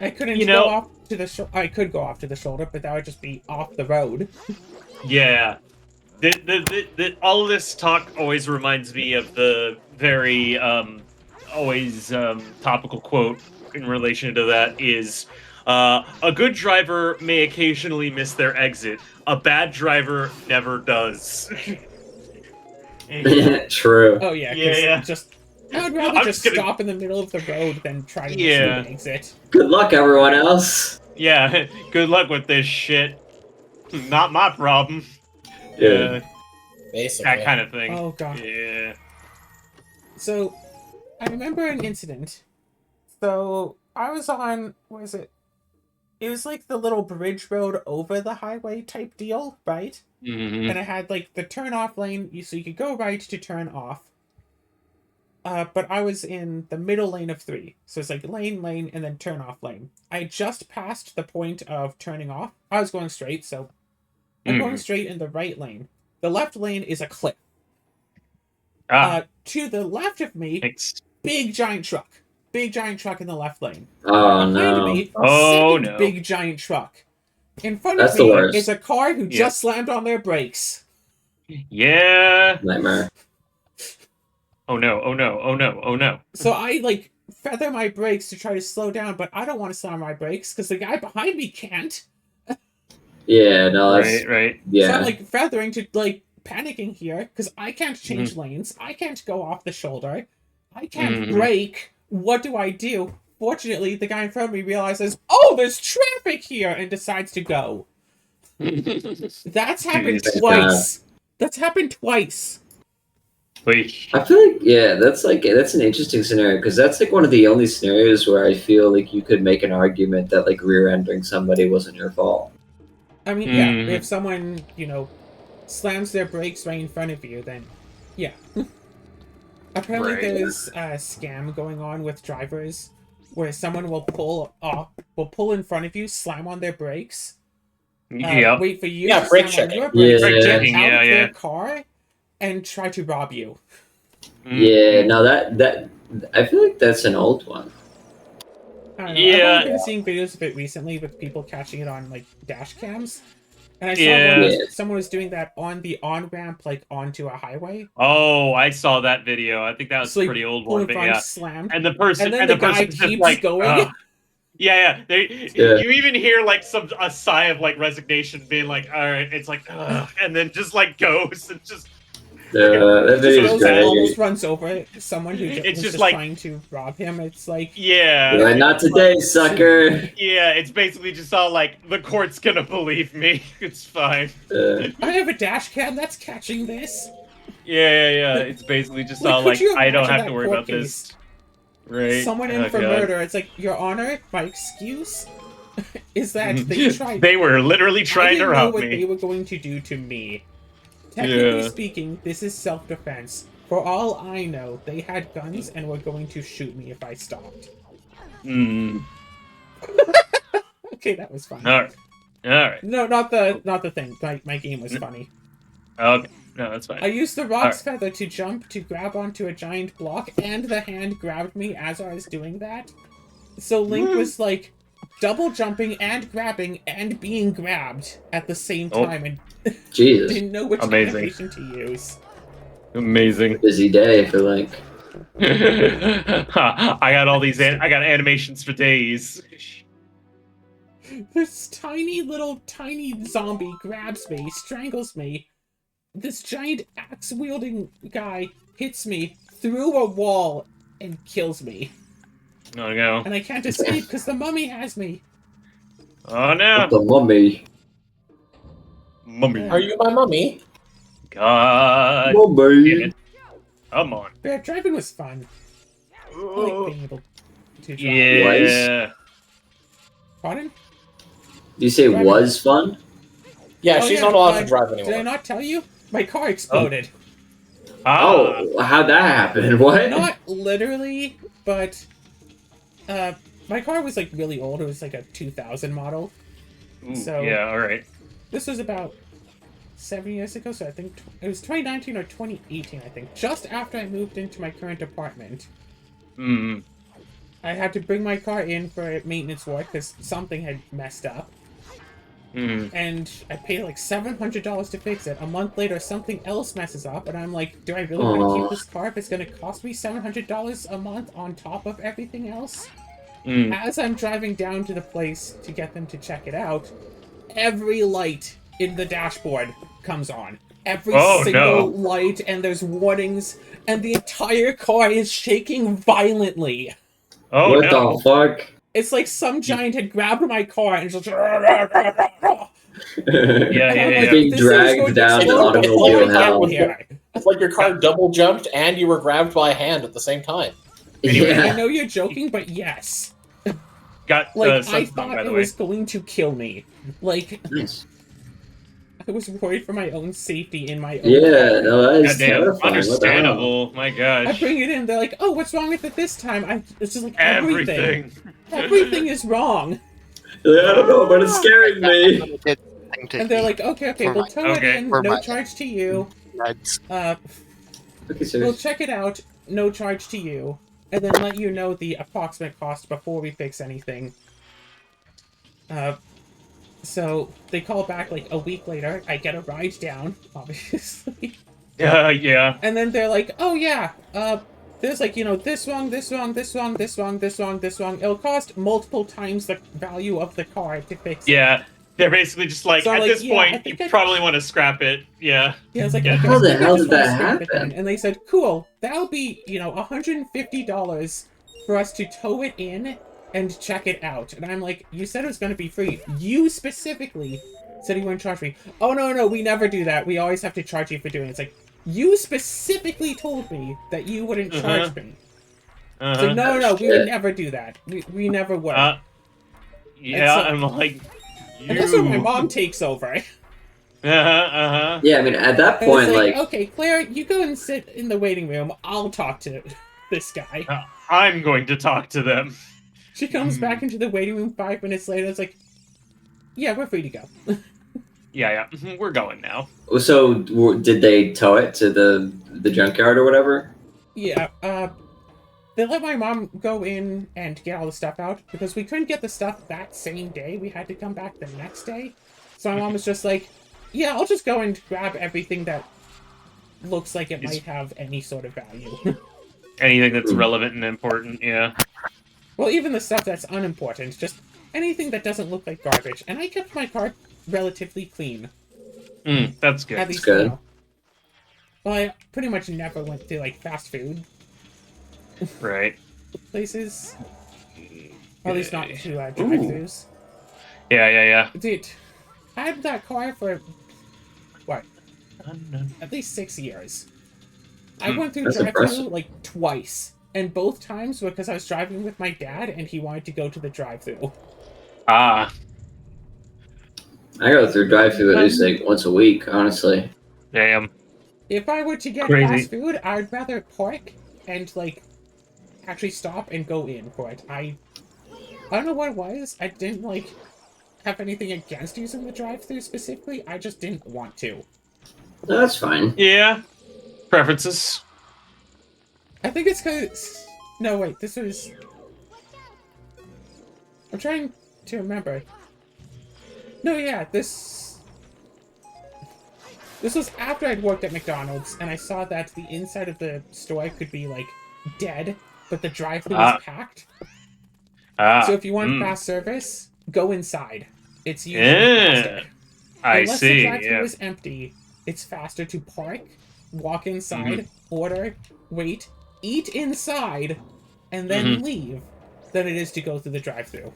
I couldn't go off to the I could go off to the shoulder, but that would just be off the road. Yeah. All of this talk always reminds me of the very always topical quote in relation to that is a good driver may occasionally miss their exit. A bad driver never does. True. Oh yeah. I would rather just stop in the middle of the road than try to miss an exit. Good luck, everyone else. Yeah, good luck with this shit. Not my problem. Yeah. Basically. That kind of thing. Oh god. Yeah. So, I remember an incident. So, I was on, it was like the little bridge road over the highway type deal, right? Mm-hmm. And it had like the turn off lane, so you could go right to turn off. But I was in the middle lane of 3. So it's like lane, and then turn off lane. I just passed the point of turning off. I was going straight, so I'm going straight in the right lane. The left lane is a cliff. To the left of me, big giant truck. Big giant truck in the left lane. Oh, Behind no. me, Oh, second no. big giant truck. In front That's of the me worst. is a car who just slammed on their brakes. Yeah. Nightmare. Oh no, oh no, oh no, oh no. So I, like, feather my brakes to try to slow down, but I don't want to slam my brakes because the guy behind me can't. Yeah, no, that's... Right. Yeah. So I'm, like, feathering to, like, panicking here because I can't change lanes. I can't go off the shoulder. I can't brake. What do I do? Fortunately, the guy in front of me realizes, oh, there's traffic here, and decides to go. That's happened twice. That's happened twice. Wait. I feel like, yeah, that's an interesting scenario, because that's like one of the only scenarios where I feel like you could make an argument that like rear-ending somebody wasn't your fault. I mean, yeah, if someone, you know, slams their brakes right in front of you, then, yeah. Apparently there's a scam going on with drivers where someone will pull in front of you, slam on their brakes, wait for you to brake slam on checking. your brakes, Yeah. get Checking, out of yeah. their car, and try to rob you. Yeah, no, that I feel like that's an old one. I don't know. I've only been seeing videos of it recently with people catching it on, like, dash cams. And I saw someone was doing that on the on-ramp, like, onto a highway. Oh, I saw that video. I think that was So, a pretty old one, but yeah. Slammed. And the person, And then the guy person's keeps just like, going. Yeah. You even hear like a sigh of like resignation, being like, all right, it's like, ugh, and then just like goes and just. That video is great. Almost runs over someone who was just like, trying to rob him. It's like, Like, not today, sucker. Yeah, it's basically just all like, the court's gonna believe me. It's fine. I have a dash cam that's catching this. Yeah. It's basically just all like, I don't have to worry about this. Right. Someone in for murder. It's like, Your Honor, my excuse is that they tried. They were literally trying to rob me. What they were going to do to me. Technically speaking, this is self-defense. For all I know, they had guns and were going to shoot me if I stopped. Okay, that was funny. All right. No, not the thing. My game was funny. Okay. No, that's fine. I used the roc's feather to jump to grab onto a giant block, and the hand grabbed me as I was doing that. So Link was like double jumping and grabbing and being grabbed at the same time, and Jesus. didn't know which animation to use. Amazing. Busy day for Link. I got all these. I got animations for days. This tiny zombie grabs me, strangles me. This giant axe-wielding guy hits me through a wall and kills me. Oh no. And I can't escape because the mummy has me. Oh no. The mummy. Mummy. Are you my mummy? God. Mummy. Come on. Yeah, driving was fun. I like being able to drive. Yeah. Pardon? Do you say Driving. Was fun? Yeah, she's not allowed to drive anymore. Did I not tell you? My car exploded. Oh, how'd that happen? What? Not literally, but my car was like really old. It was like a 2000 model. Ooh, So yeah, all right. This was about 7 years ago, so I think it was 2019 or 2018, I think. Just after I moved into my current apartment. I had to bring my car in for maintenance work because something had messed up. And I paid like $700 to fix it. A month later, something else messes up, and I'm like, do I really want to keep this car if it's going to cost me $700 a month on top of everything else? As I'm driving down to the place to get them to check it out, every light in the dashboard comes on. Every single light, and there's warnings, and the entire car is shaking violently. Oh, what the fuck? It's like some giant had grabbed my car and just... Yeah. Being dragged down to automobile hell. It's like your car double jumped and you were grabbed by a hand at the same time. Anyway, Yeah. I know you're joking, but yes. got Like, I Sunspun, by thought the it way. was going to kill me. Like, Nice. I was worried for my own safety in my own Yeah, car. no, that is Goddamn, terrifying. What the hell? understandable. My gosh. I bring it in, they're like, oh, what's wrong with it this time? It's just like, Everything. Everything is wrong. I don't know, but it's scaring me. And they're like, okay, we'll tow it Okay. in, For no my- charge to you. Meds. Okay, We'll serious. check it out, no charge to you, and then let you know the approximate cost before we fix anything. So they call back like a week later. I get a ride down, obviously. Yeah. And then they're like, oh yeah, there's like, this wrong. It'll cost multiple times the value of the car to fix it. Yeah. They're basically just like, So, at like, this yeah, I point, think you I- probably want to scrap it. Yeah. Yeah, it's like, Yeah. okay, How the I hell just did wanna that scrap it happen? then. And they said, cool, that'll be, $150 for us to tow it in and check it out. And I'm like, you said it was going to be free. You specifically said you wouldn't charge me. Oh, no, we never do that. We always have to charge you for doing it. It's like, you specifically told me that you wouldn't charge me. It's like, no, we would never do that. We never would. Yeah, so- I'm like, and that's when my mom takes over. Yeah, I mean, at that And point, it's like, like, okay, Claire, you go and sit in the waiting room. I'll talk to this guy. I'm going to talk to them. She comes back into the waiting room 5 minutes later. It's like, yeah, we're free to go. Yeah, we're going now. so did they tow it to the junkyard or whatever? Yeah, they let my mom go in and get all the stuff out because we couldn't get the stuff that same day. We had to come back the next day. So my mom was just like, yeah, I'll just go and grab everything that looks like it might have any sort of value. Anything that's relevant and important, yeah. Well, even the stuff that's unimportant, just anything that doesn't look like garbage. And I kept my car relatively clean. That's good. At least, good. Well, I pretty much never went to, like, fast food Right. places. Or at least not to drive-thrus. Yeah. Dude, I had that car for, what, at least 6 years. I went through That's drive-thru, impressive. like, twice. And both times were because I was driving with my dad and he wanted to go to the drive-thru. Ah. I go through drive-through at least like once a week, honestly. Damn. If I were to get Crazy. fast food, I'd rather park and, like, actually stop and go in for it. I don't know what it was. I didn't, like, have anything against using the drive-thru specifically. I just didn't want to. No, that's fine. Yeah. Preferences. I think it's because... No, wait, this was... I'm trying to remember. No, yeah, this was after I'd worked at McDonald's, and I saw that the inside of the store could be, like, dead, but the drive-thru was packed. So if you want fast service, go inside. It's usually faster. Unless the drive-thru is empty, it's faster to park, walk inside, order, wait, eat inside, and then leave than it is to go through the drive-thru.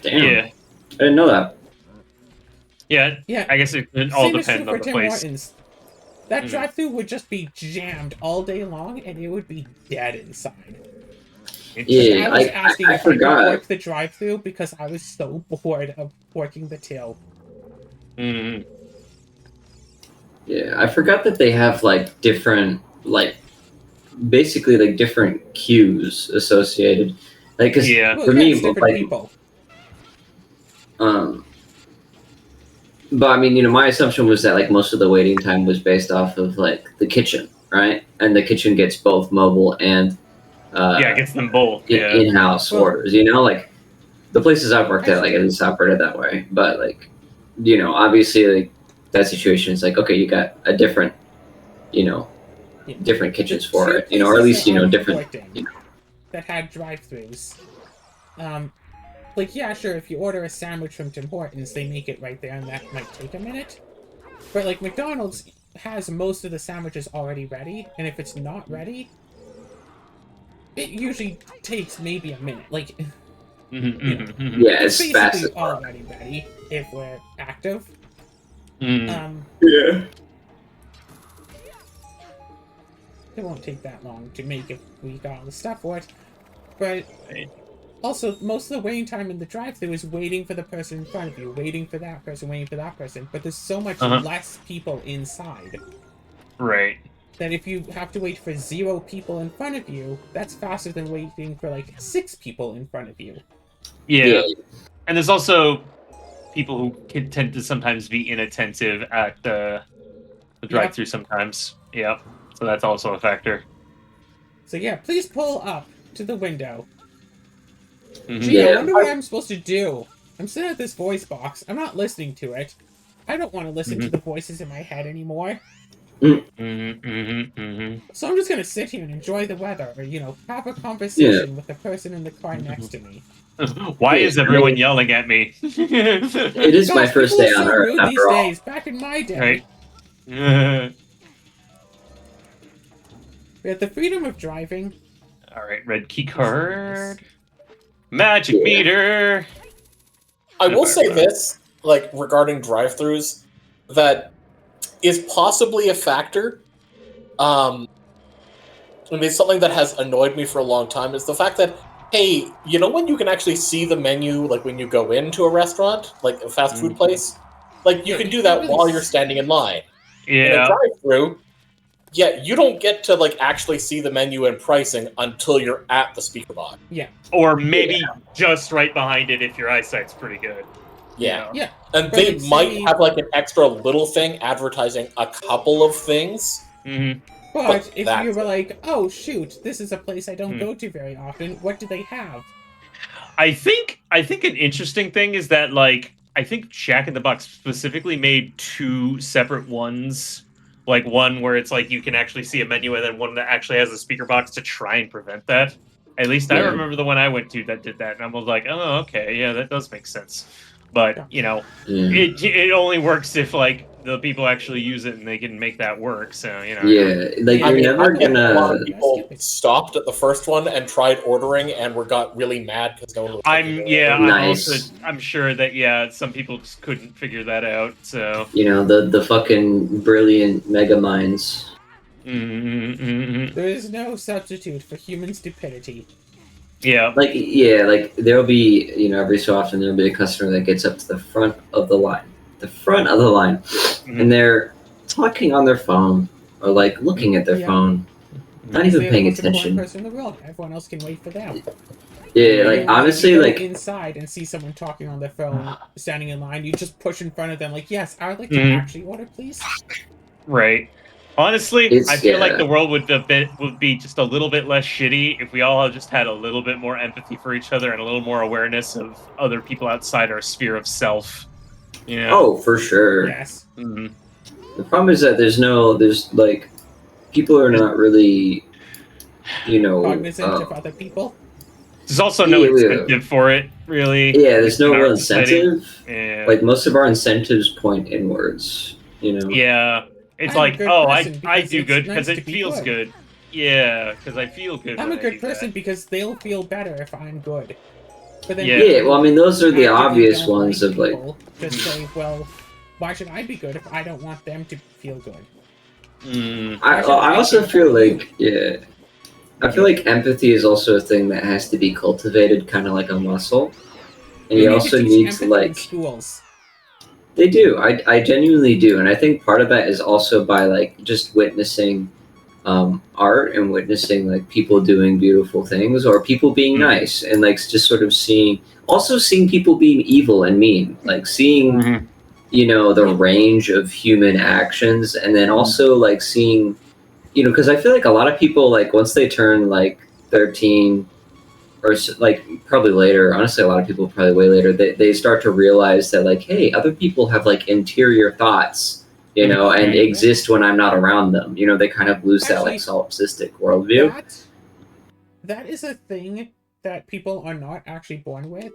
Damn. Yeah. I didn't know that. Yeah. I guess it all Same is depends true on for the Tim place. Hortons. That drive-thru would just be jammed all day long, and it would be dead inside. Yeah, I was asking I if I could forgot. work the drive-thru because I was so bored of working the till. Mm. Yeah, I forgot that they have like different, like basically like different queues associated. Like, cause Yeah. Well, for yeah, me, it's different like, people. But I mean, you know, my assumption was that like most of the waiting time was based off of like the kitchen, right? And the kitchen gets both mobile and Yeah, it gets them both. Yeah. in-house Well- orders. You know, like the places I've worked at, like at least operated that way. But like, you know, obviously, like that situation is like, okay, you got a different, you know, Yeah. different kitchens The for two it. You know, or at places least you that know I different. worked in You know. that had drive-thrus. Like, yeah, sure, if you order a sandwich from Tim Hortons, they make it right there, and that might take a minute. But, like, McDonald's has most of the sandwiches already ready, and if it's not ready, it usually takes maybe a minute. Like, Yeah, it's it's fast. basically already ready if we're active. Yeah. It won't take that long to make if we got all the stuff for it. But Also, most of the waiting time in the drive-thru is waiting for the person in front of you, waiting for that person, waiting for that person. But there's so much less people inside. Right. That if you have to wait for 0 people in front of you, that's faster than waiting for like 6 people in front of you. Yeah. And there's also people who can tend to sometimes be inattentive at the drive-thru sometimes. Yeah. So that's also a factor. So yeah, please pull up to the window. Mm-hmm. Gee, I wonder what I'm supposed to do. I'm sitting at this voice box. I'm not listening to it. I don't want to listen to the voices in my head anymore. So I'm just gonna sit here and enjoy the weather, or, you know, have a conversation with the person in the car next to me. Why is everyone yelling at me? It is my first day on Earth, these after all. days. Back in my day. Right. We had the freedom of driving. Alright, red key card. Magic meter! I will say this, like, regarding drive-thrus, that is possibly a factor. I mean, something that has annoyed me for a long time is the fact that, hey, you know when you can actually see the menu, like, when you go into a restaurant, like a fast food place? Like, you can do that while you're standing in line. Yeah. In a drive-thru, yeah, you don't get to, like, actually see the menu and pricing until you're at the speaker box. Yeah. Or maybe just right behind it if your eyesight's pretty good. Yeah. Yeah. And they might have, like, an extra little thing advertising a couple of things. But if you were like, oh, shoot, this is a place I don't go to very often, what do they have? I think an interesting thing is that, like, I think Jack in the Box specifically made 2 separate ones. Like, one where it's like you can actually see a menu, and then one that actually has a speaker box to try and prevent that. At least I remember the one I went to that did that, and I was like, oh, okay, yeah, that does make sense. But, you know, it only works if, like, the people actually use it and they can make that work, so, you know. Yeah, like, you're never gonna... A lot of people stopped at the first one and tried ordering and got really mad because no one was I'm sure that, some people just couldn't figure that out, so... You know, the fucking brilliant mega minds. There is no substitute for human stupidity. Yeah. Like, there'll be, you know, every so often there'll be a customer that gets up to the front of the line. And they're talking on their phone, or, like, looking at their phone. Not even paying attention. Person in the world. Everyone else can wait for them. Yeah, like, honestly, you go like... inside and see someone talking on their phone, standing in line, you just push in front of them, like, yes, I would like to actually order, please. Right. Honestly, I feel like the world would be just a little bit less shitty if we all just had a little bit more empathy for each other and a little more awareness of other people outside our sphere of self. You know? Oh, for sure. Yes. The problem is that there's like, people are not really, you know... cognizant of other people? There's also no incentive for it, really. Yeah, there's no real incentive. Yeah. Like, most of our incentives point inwards, you know? Yeah. It's like, oh, I do good because it feels good. Yeah, because I feel good. I'm a good person because they'll feel better if I'm good. But then well, I mean, those are the obvious ones of, like... Just say, well, why should I be good if I don't want them to feel good? I also feel like, I feel like empathy is also a thing that has to be cultivated, kind of like a muscle. And you also need to, like... schools. They do. I genuinely do. And I think part of that is also by, like, just witnessing art and witnessing, like, people doing beautiful things or people being nice and, like, just sort of seeing people being evil and mean. Like, seeing, you know, the range of human actions, and then also, like, seeing, you know, because I feel like a lot of people, like, once they turn, like, 13... or, like, probably later, honestly, a lot of people probably way later, they start to realize that, like, hey, other people have, like, interior thoughts, you know, and exist when I'm not around them. You know, they kind of lose that, like, solipsistic worldview. That is a thing that people are not actually born with,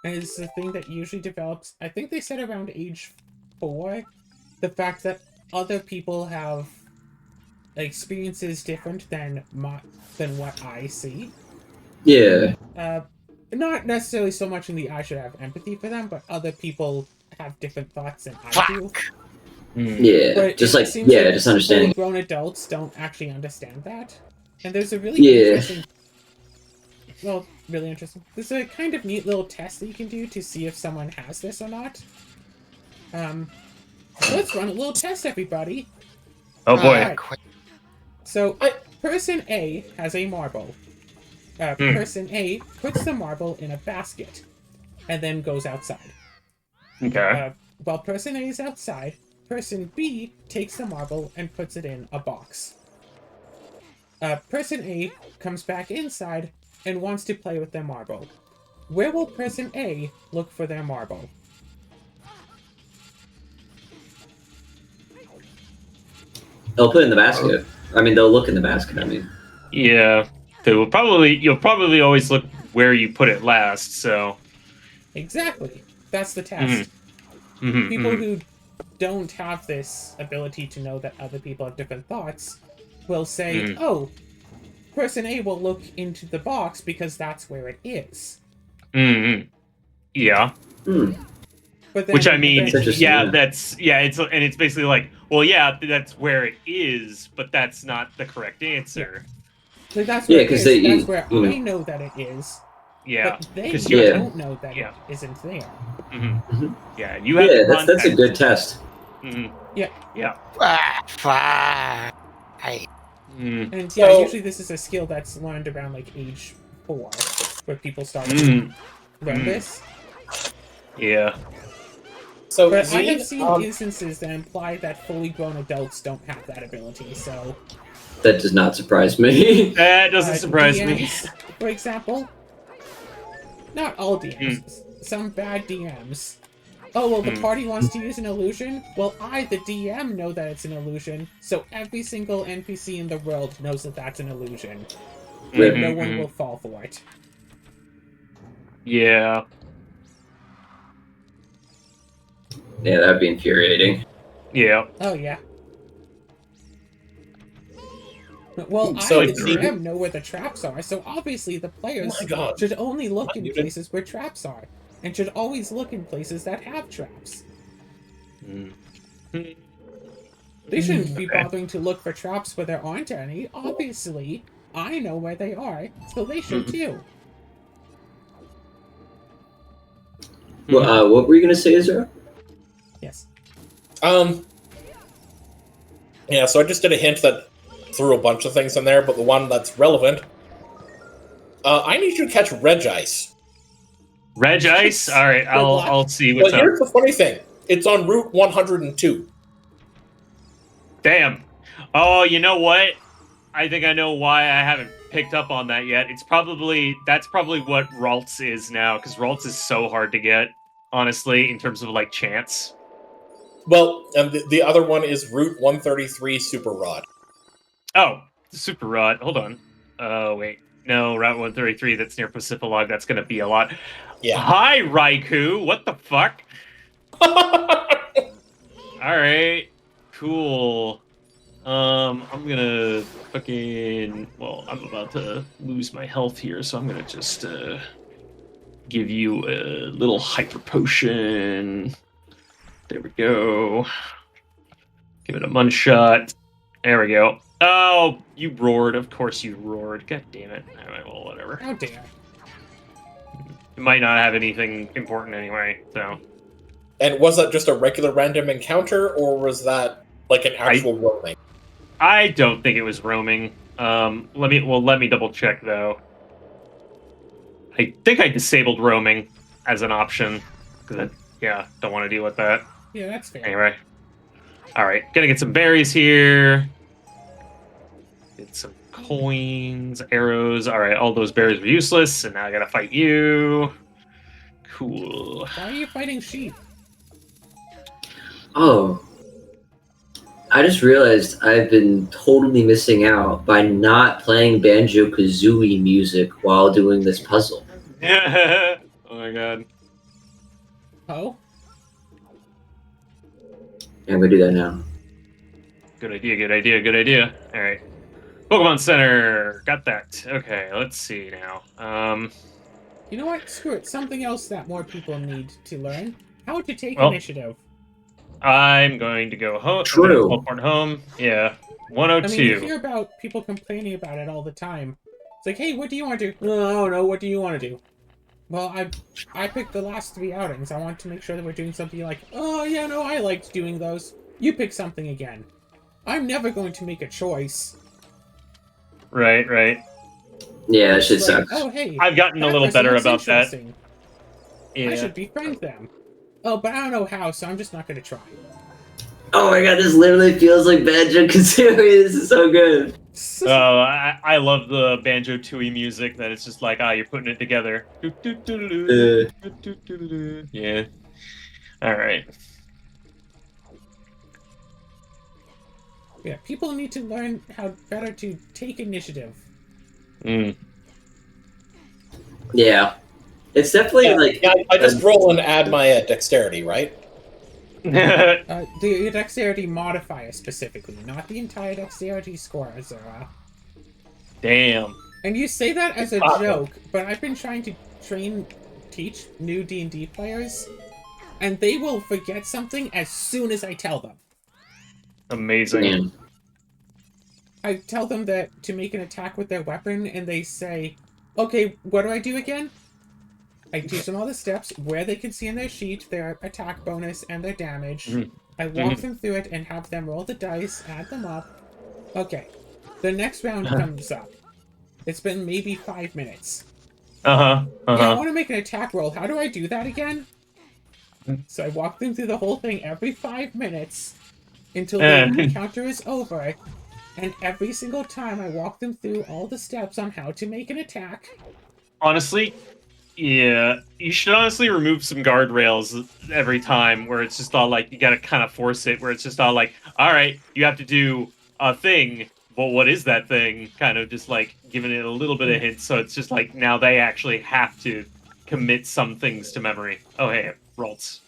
and it's a thing that usually develops, I think they said around age 4, the fact that other people have experiences different than what I see. Yeah. Not necessarily so much in the I should have empathy for them, but other people have different thoughts than I do. Yeah, but just like, just understanding. Grown adults don't actually understand that. And there's a really interesting... well, really interesting. There's a kind of neat little test that you can do to see if someone has this or not. Let's run a little test, everybody. Oh boy. Alright. So, person A has a marble. Person A puts the marble in a basket and then goes outside. Okay. While person A is outside, person B takes the marble and puts it in a box. Person A comes back inside and wants to play with their marble. Where will person A look for their marble? They'll put it in the basket. I mean, they'll look in the basket. I mean, Yeah. You'll probably always look where you put it last. So. Exactly. That's the test. People who don't have this ability to know that other people have different thoughts will say, oh, person A will look into the box because that's where it is. Yeah. But then Which I mean, yeah. It's basically like, well, yeah, that's where it is, but that's not the correct answer. So that's where it is. That's where you know. I know that it is. Yeah, But they you don't know that it isn't there. Yeah, you have. That's a good test. Yeah. Fine. And yeah, usually this is a skill that's learned around like age 4, where people start to learn this. Yeah. So, But I have seen instances that imply that fully grown adults don't have that ability, so... That does not surprise me. That doesn't surprise me. For example, not all DMs, some bad DMs. Oh, well, the party wants to use an illusion? Well, I, the DM, know that it's an illusion, so every single NPC in the world knows that that's an illusion. No one will fall for it. Yeah. Yeah, that'd be infuriating. Yeah. Oh, yeah. Well, So I, the DM, know where the traps are, so obviously the players should only look in places where traps are, and should always look in places that have traps. They shouldn't be bothering to look for traps where there aren't any. Obviously, I know where they are, so they should too. Well, what were you gonna say, Ezra? Yes. Yeah, so I just did a hint that threw a bunch of things in there, but the one that's relevant. I need you to catch Reg Ice. Reg Ice? Alright, I'll see what's Well, here's the funny thing. It's on Route 102. Damn. Oh, you know what? I think I know why I haven't picked up on that yet. That's probably what Ralts is now, because Ralts is so hard to get, honestly, in terms of like chance. Well, and the other one is Route 133 Super Rod. Oh, Super Rod. Hold on. Oh, wait. No, Route 133, that's near Pacific. That's going to be a lot. Yeah. Hi, Raikou. What the fuck? Alright. Cool. I'm gonna fucking... Well, I'm about to lose my health here, so I'm gonna just give you a little hyper potion. There we go. Give it a munch shot. There we go. Oh, you roared. Of course you roared. God damn it. Alright, well, whatever. How dare. It might not have anything important anyway, so... And was that just a regular random encounter, or was that like an actual roaming? I don't think it was roaming. Let me double check though. I think I disabled roaming as an option because don't want to deal with that. Yeah, that's fair. Anyway, all right, gonna get some berries here. Get some coins, arrows. All right, all those berries were useless, and now I gotta fight you. Cool. Why are you fighting sheep? Oh. I just realized I've been totally missing out by not playing Banjo-Kazooie music while doing this puzzle. Oh my god. Oh? Yeah, I'm gonna do that now. Good idea, good idea, good idea. Alright. Pokemon Center! Got that. Okay, let's see now. You know what? Screw it. Something else that more people need to learn. How to take Well, initiative. I'm going to go home. True. Teleport home. Yeah. 102. I mean, you hear about people complaining about it all the time. It's like, hey, what do you want to do? No, I don't know. What do you want to do? Well, I picked the last 3 outings. I want to make sure that we're doing something like, oh, yeah, no, I liked doing those. You pick something again. I'm never going to make a choice. Right, right. Yeah, that shit It's like, sucks. oh, hey. I've gotten a that little person better looks about that. interesting. Yeah. I should befriend them. Oh, but I don't know how, so I'm just not going to try. Oh my god, this literally feels like Banjo-Kazooie. This is so good. Oh, I love the Banjo-Tooie music. That it's just like, you're putting it together. Yeah. All right. Yeah, people need to learn how better to take initiative. Mm. Yeah. It's definitely like... Yeah, I just roll and add my dexterity, right? The dexterity modifier specifically, not the entire dexterity score, Zara. Damn. And you say that as a joke, but I've been trying to teach new D&D players, and they will forget something as soon as I tell them. Amazing. Man. I tell them that to make an attack with their weapon, and they say, okay, what do I do again? I teach them all the steps, where they can see in their sheet their attack bonus and their damage. Mhm. I walk them through it and have them roll the dice, add them up. Okay, the next round comes up. It's been maybe 5 minutes. Yeah, I want to make an attack roll. How do I do that again? So I walk them through the whole thing every 5 minutes until the encounter is over. And every single time I walk them through all the steps on how to make an attack. Honestly, yeah, you should honestly remove some guardrails every time where it's just all like, you gotta kind of force it, where it's just all like, all right, you have to do a thing. Well, what is that thing? Kind of just like giving it a little bit of hint, so it's just like now they actually have to commit some things to memory. Oh, hey, rolls.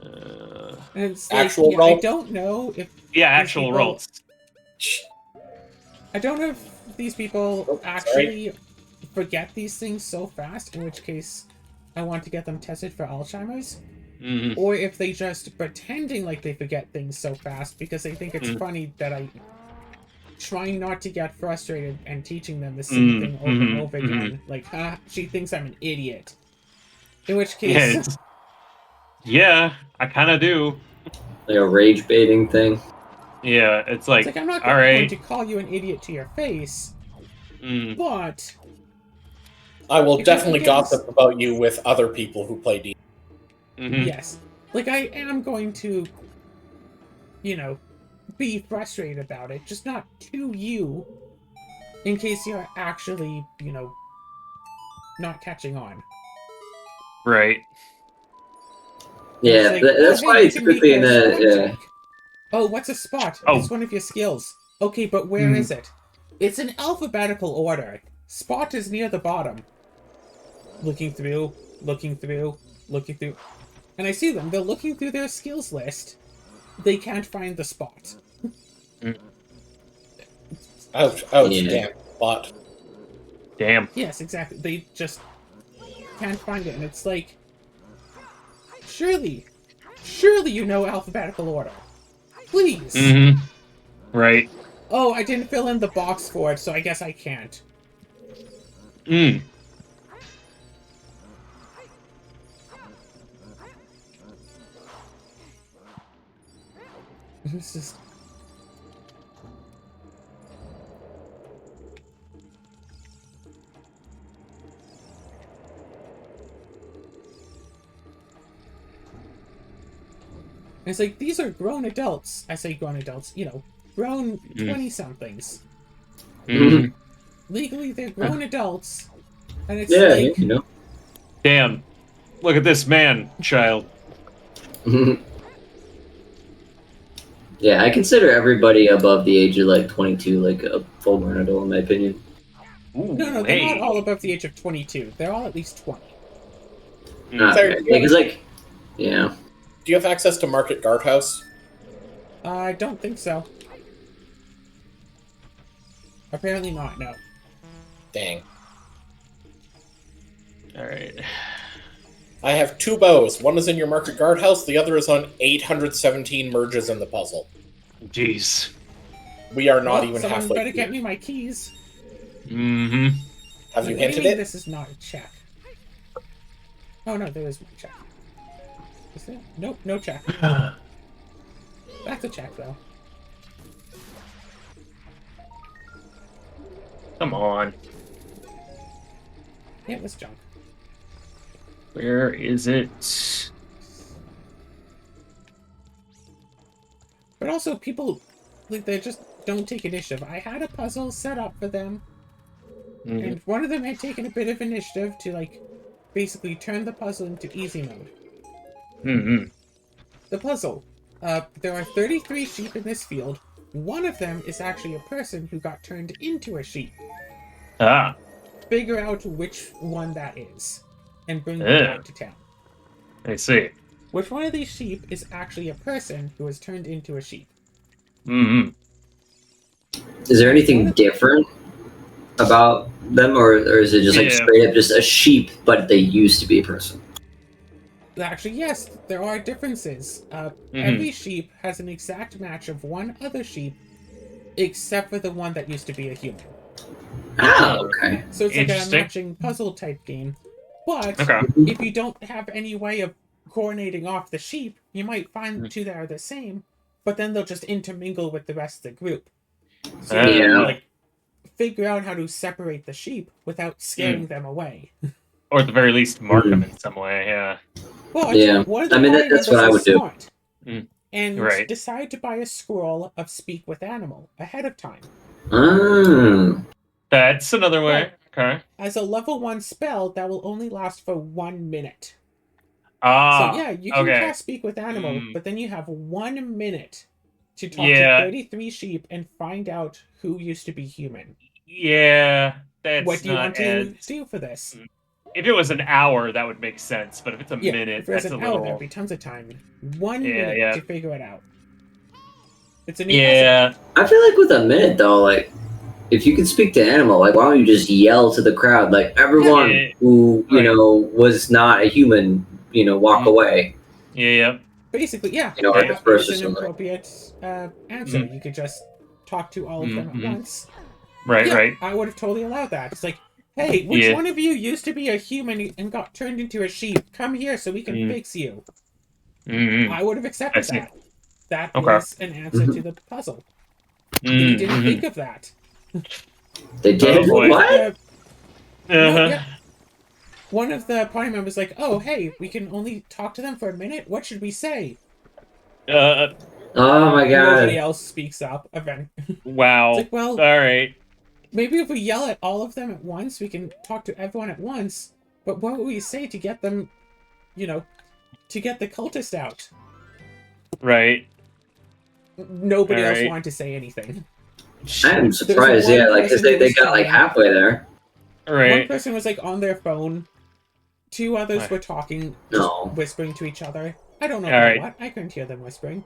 And it's like, Actual yeah, roll? I don't know if Yeah, actual people- rolls. I don't know if these people actually forget these things so fast, in which case I want to get them tested for Alzheimer's, or if they just pretending like they forget things so fast because they think it's funny that I trying not to get frustrated and teaching them the same thing over and over again. Like, she thinks I'm an idiot. In which case... Yeah, I kind of do. Like a rage baiting thing. Yeah, it's like I'm not all going right. to call you an idiot to your face, but... I will If definitely you can get gossip about you with other people who play D. Yes. Like, I am going to, you know, be frustrated about it, just not to you, in case you're actually, you know, not catching on. Right. Yeah, It's like, that's oh, why hey, it's you can make typically in a the... spot Yeah. check. Oh, what's a spot? Oh. It's one of your skills. Okay, but where is it? It's in alphabetical order. Spot is near the bottom. Looking through, looking through, looking through. And I see them. They're looking through their skills list. They can't find the spot. Ouch, Yeah. damn, bot. Damn. Yes, exactly. They just can't find it. And it's like, surely you know alphabetical order. Please. Right. Oh, I didn't fill in the box for it, so I guess I can't. It's just... It's like, these are grown adults. I say grown adults, you know, grown 20-somethings. Legally, they're grown adults. And it's Yeah, like... you know. Damn. Look at this man, child. Yeah, I consider everybody above the age of like 22 like a full-grown adult, in my opinion. Ooh, No, they're hey. not all above the age of 22. They're all at least 20. Okay. Because like, yeah. Do you have access to Market Guardhouse? I don't think so. Apparently not, no. Dang. Alright. I have 2 bows. One is in your Market Guardhouse, the other is on 817 merges in the puzzle. Jeez. We are not Well, even someone halfway better through. get me my keys. Mm-hmm. Have you What do hinted mean it? This is not a check. Oh no, there is one check. Is there? Nope, no check. That's a check though. Come on. Yeah, it was junk. Where is it? But also, people, like, they just don't take initiative. I had a puzzle set up for them, Mhm. and one of them had taken a bit of initiative to, like, basically turn the puzzle into easy mode. Mm-hmm. The puzzle. There are 33 sheep in this field. One of them is actually a person who got turned into a sheep. Ah. Figure out which one that is, and bring them Yeah. back to town. I see. Which one of these sheep is actually a person who was turned into a sheep? Mm-hmm. Is there anything different about them, or is it just like Yeah. straight up just a sheep, but they used to be a person? Actually, yes, there are differences. Every sheep has an exact match of one other sheep, except for the one that used to be a human. Oh, okay. So it's like a Interesting. matching puzzle type game. But Okay. if you don't have any way of coordinating off the sheep, you might find two that are the same, but then they'll just intermingle with the rest of the group. So you Yeah. can, like, figure out how to separate the sheep without scaring them away. Or at the very least, mark them in some way. Yeah. But Yeah. one of the I mean, party that's what members I was would do. smart Mm. and Right. decided to buy a scroll of Speak with Animal ahead of time. That's another way. Okay. As a level 1 spell, that will only last for 1 minute. Ah. So yeah, you can okay. cast Speak with Animal, but then you have 1 minute to talk Yeah. to 33 sheep and find out who used to be human. Yeah. That's What do you not want to as- do for this? If it was an hour, that would make sense. But if it's a Yeah, minute, if there's that's an a hour, little. there'd be tons of time. 1 Yeah, minute yeah. to figure it out. It's a new puzzle. Yeah. I feel like with a minute though, like if you could speak to animal, like why don't you just yell to the crowd, like everyone Yeah. who Right. was not a human, walk away. Yeah. Basically, yeah. Or that disperse or is an something. appropriate answer. You could just talk to all of them at once. Right. Yeah, Right. I would have totally allowed that. It's like, hey, which Yeah. one of you used to be a human and got turned into a sheep? Come here so we can fix you. Mm-hmm. I would have accepted I see. that. That Okay. is an answer to the puzzle. But you didn't think of that. They did boy. what? No, yeah. One of the party members like, oh, hey, we can only talk to them for a minute? What should we say? Oh my Nobody god. else speaks up. Wow. It's like, well, All right. maybe if we yell at all of them at once, we can talk to everyone at once. But what would we say to get them, to get the cultist out? Right. Nobody else Alright. wanted to say anything. I'm surprised, one like, because person who they was got like talking. halfway there. One Right. person was like on their phone. Two others Right. were talking, just No. whispering to each other. I don't know Alright. what. I couldn't hear them whispering.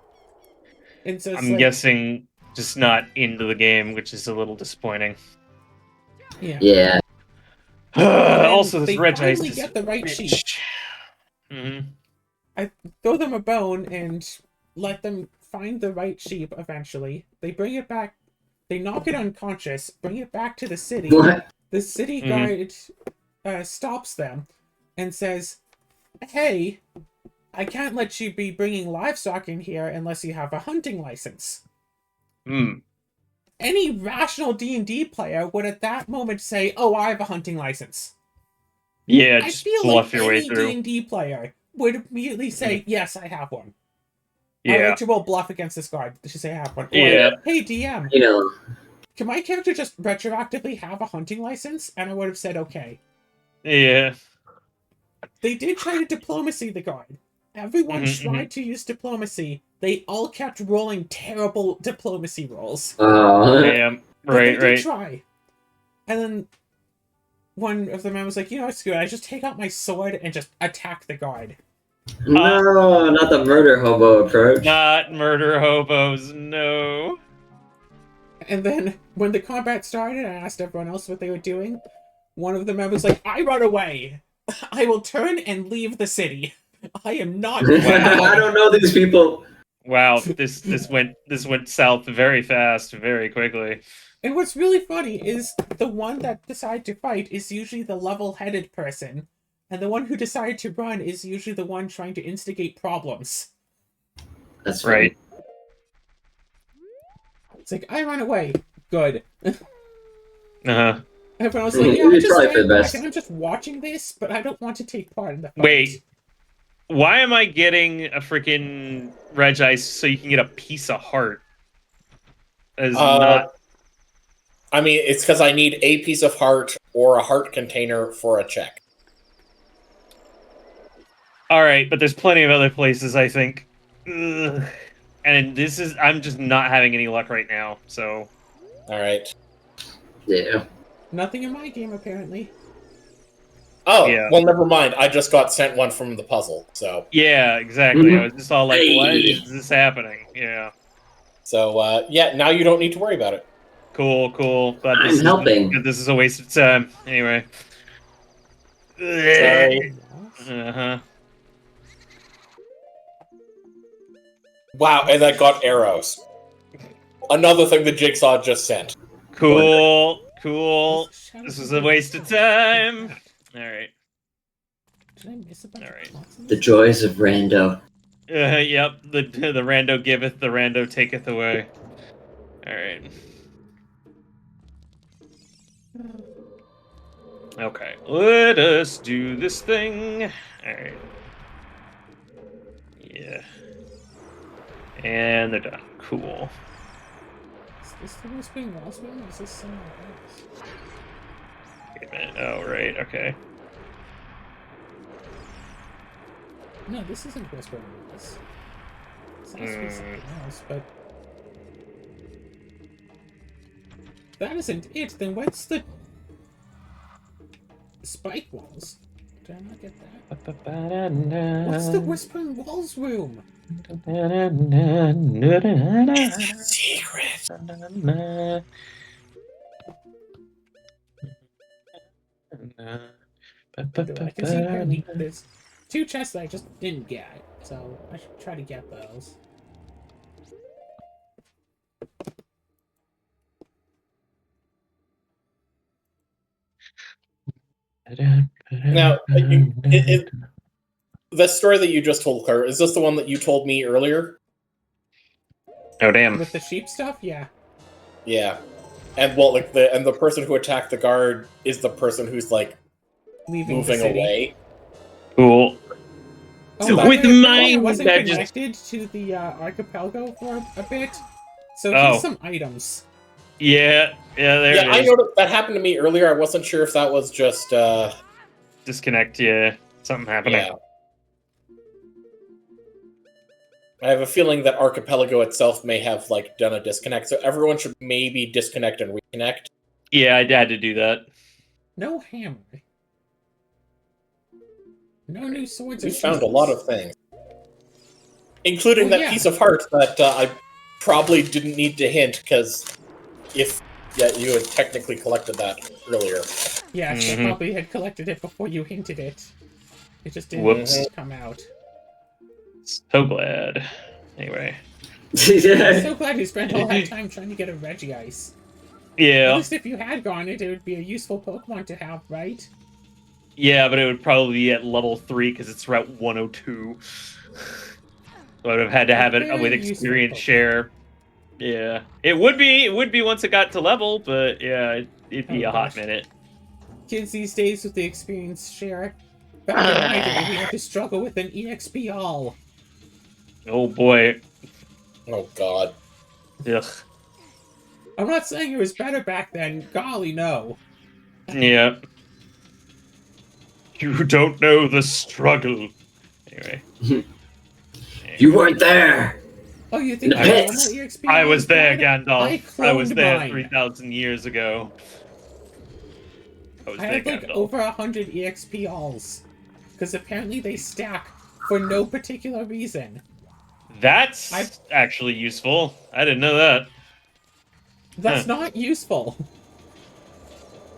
And so it's I'm like, guessing just not into the game, which is a little disappointing. yeah. Yeah. then Also, this they red ice finally is get the right sheep. Mm-hmm. I throw them a bone and let them find the right sheep eventually. They bring it back. They knock it unconscious, bring it back to the city. What? The city Mhm. guard stops them and says, hey, I can't let you be bringing livestock in here unless you have a hunting license. Mm. Any rational D&D player would at that moment say, oh, I have a hunting license. Yeah, I just feel bluff like your way any through. D&D player would immediately say, yes, I have one. I Yeah. like to roll bluff against this guard to say I have one. Or, Yeah. hey, DM, can my character just retroactively have a hunting license? And I would have said, okay. Yeah. They did try to diplomacy the guard. Everyone tried to use diplomacy. They all kept rolling terrible diplomacy rolls. Damn. But they Right, did right. try. And then one of the men was like, you know what's good? I just take out my sword and just attack the guard. No, not the murder hobo approach. Not murder hobos, no. And then when the combat started, I asked everyone else what they were doing. One of the men was like, I run away. I will turn and leave the city. I am not. I don't know these people. Wow, this went south very fast, very quickly. And what's really funny is the one that decided to fight is usually the level-headed person, and the one who decided to run is usually the one trying to instigate problems. That's Right. It's like, I run away. Good. Uh-huh. Everyone was like, yeah, I'm It's just probably for staying the back best. and I'm just watching this, but I don't want to take part in the fight. Wait. Why am I getting a freaking Reg Ice so you can get a piece of heart? That is not... I mean, it's because I need a piece of heart or a heart container for a check. Alright, but there's plenty of other places, I think. Ugh. And this is... I'm just not having any luck right now, so... Alright. Yeah. Nothing in my game, apparently. Oh, Yeah. well, never mind. I just got sent one from the puzzle, so... Yeah, exactly. Mhm. I was just all like, Hey. what is this happening? Yeah. So, yeah, now you don't need to worry about it. Cool, cool. But I'm helping. This is a waste of time. Anyway. Sorry. Uh-huh. Wow, and I got arrows. Another thing the Jigsaw just sent. Cool, cool. This was a waste of time. Alright. Did I miss a bunch Alright. of plots in The this? joys of rando. Yep, the rando giveth, the rando taketh away. Alright. Okay, let us do this thing. Alright. Yeah. And they're done. Cool. Is this the Whispering Walls room, or is this somewhere else? Wait a minute. Oh, right, okay. No, this isn't Whispering Walls. This has to be something else, but... That isn't it, then what's the... Spike Walls? Did I not get that? What's the Whispering Walls room? Secret. I can see apparently there's 2 chests that I just didn't get, so I should try to get those. Now, the story that you just told, Claire, is this the one that you told me earlier? Oh, damn. With the sheep stuff, yeah. Yeah. And well, like the person who attacked the guard is the person who's like Leaving moving the city. away. Cool. Oh, by With the way, apparently I mine, wasn't that just- connected to the Archipelago for a bit, so Oh. here's some items. Yeah, there Yeah, I it is. noticed that happened to me earlier. I wasn't sure if that was just Disconnect, yeah. Something happening. yeah. I have a feeling that Archipelago itself may have like done a disconnect, so everyone should maybe disconnect and reconnect. Yeah, I had to do that. No hammer. No new swords or We found a shields. lot of things, including Oh, that yeah. piece of heart that I probably didn't need to hint because if you had technically collected that earlier. Yeah, I Mhm. probably had collected it before you hinted it. It just didn't Whoops. come out. So glad. Anyway. I'm so glad you spent all that time trying to get a Regice. At Yeah. least if you had gone it would be a useful Pokemon to have, right? Yeah, but it would probably be at level 3 because it's Route 102. So I would have had to have it Very with useful experience Pokemon. share. Yeah. It would be once it got to level, but yeah, it'd be Oh, a hot gosh. minute. Kids these days with the experience share. Back in my day, we had to struggle with an EXP all. Oh boy. Oh god. Ugh. I'm not saying it was better back then. Golly, no. Yeah. You don't know the struggle. Anyway. You weren't there. Oh, you think The the pits. normal EXP I was there, bad? Gandalf. I I was cloned there mine. 3,000 years ago. I was I there, had like Gandalf. over 100 EXP alls. Because apparently they stack for no particular reason. That's I- actually useful. I didn't know that. That's not useful.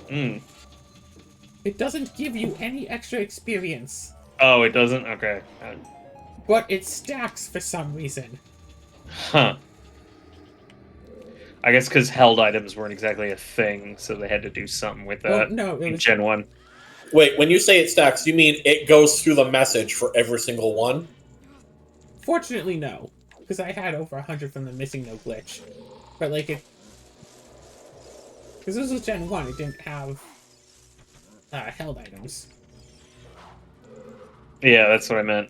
Hmm. It doesn't give you any extra experience. Oh, it doesn't? Okay. But it stacks for some reason. Huh. I guess because held items weren't exactly a thing, so they had to do something with Well, that no, it in was Gen 1. Wait, when you say it stacks, you mean it goes through the message for every single one? fortunately no, because I had over 100 from the missing no glitch, but like it, because this was Gen 1, it didn't have held items. Yeah, that's what I meant.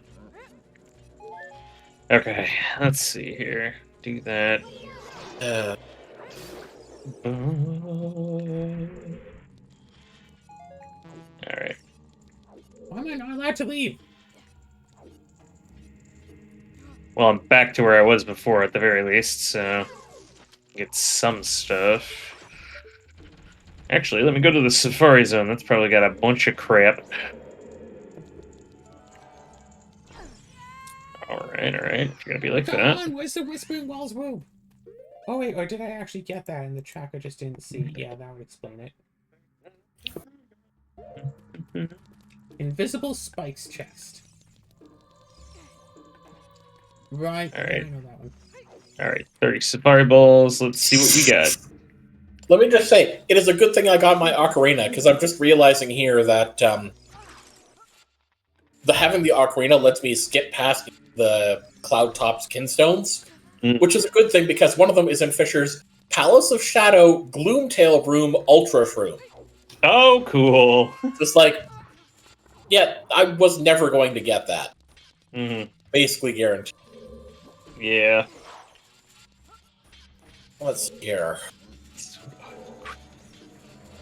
Okay, let's see here. Do that. Alright. Why am I not allowed to leave? Well, I'm back to where I was before at the very least, so get some stuff. Actually, let me go to the Safari Zone. That's probably got a bunch of crap. Alright, if you're gonna be like Come that. on, where's the Whispering Walls robe? Oh wait, or did I actually get that in the track I just didn't see? Yeah, that would explain it. Invisible Spikes chest. Right, All right. I know that one. Alright, 30 Safari Balls. Let's see what we got. Let me just say, it is a good thing I got my Ocarina, because I'm just realizing here that having the Ocarina lets me skip past the Cloud Top Skinstones, which is a good thing because one of them is in Fisher's Palace of Shadow Gloomtail Room Ultra Shroom. Oh, cool. Just like, yeah, I was never going to get that. Mm-hmm. Basically guaranteed. Yeah. Let's see here.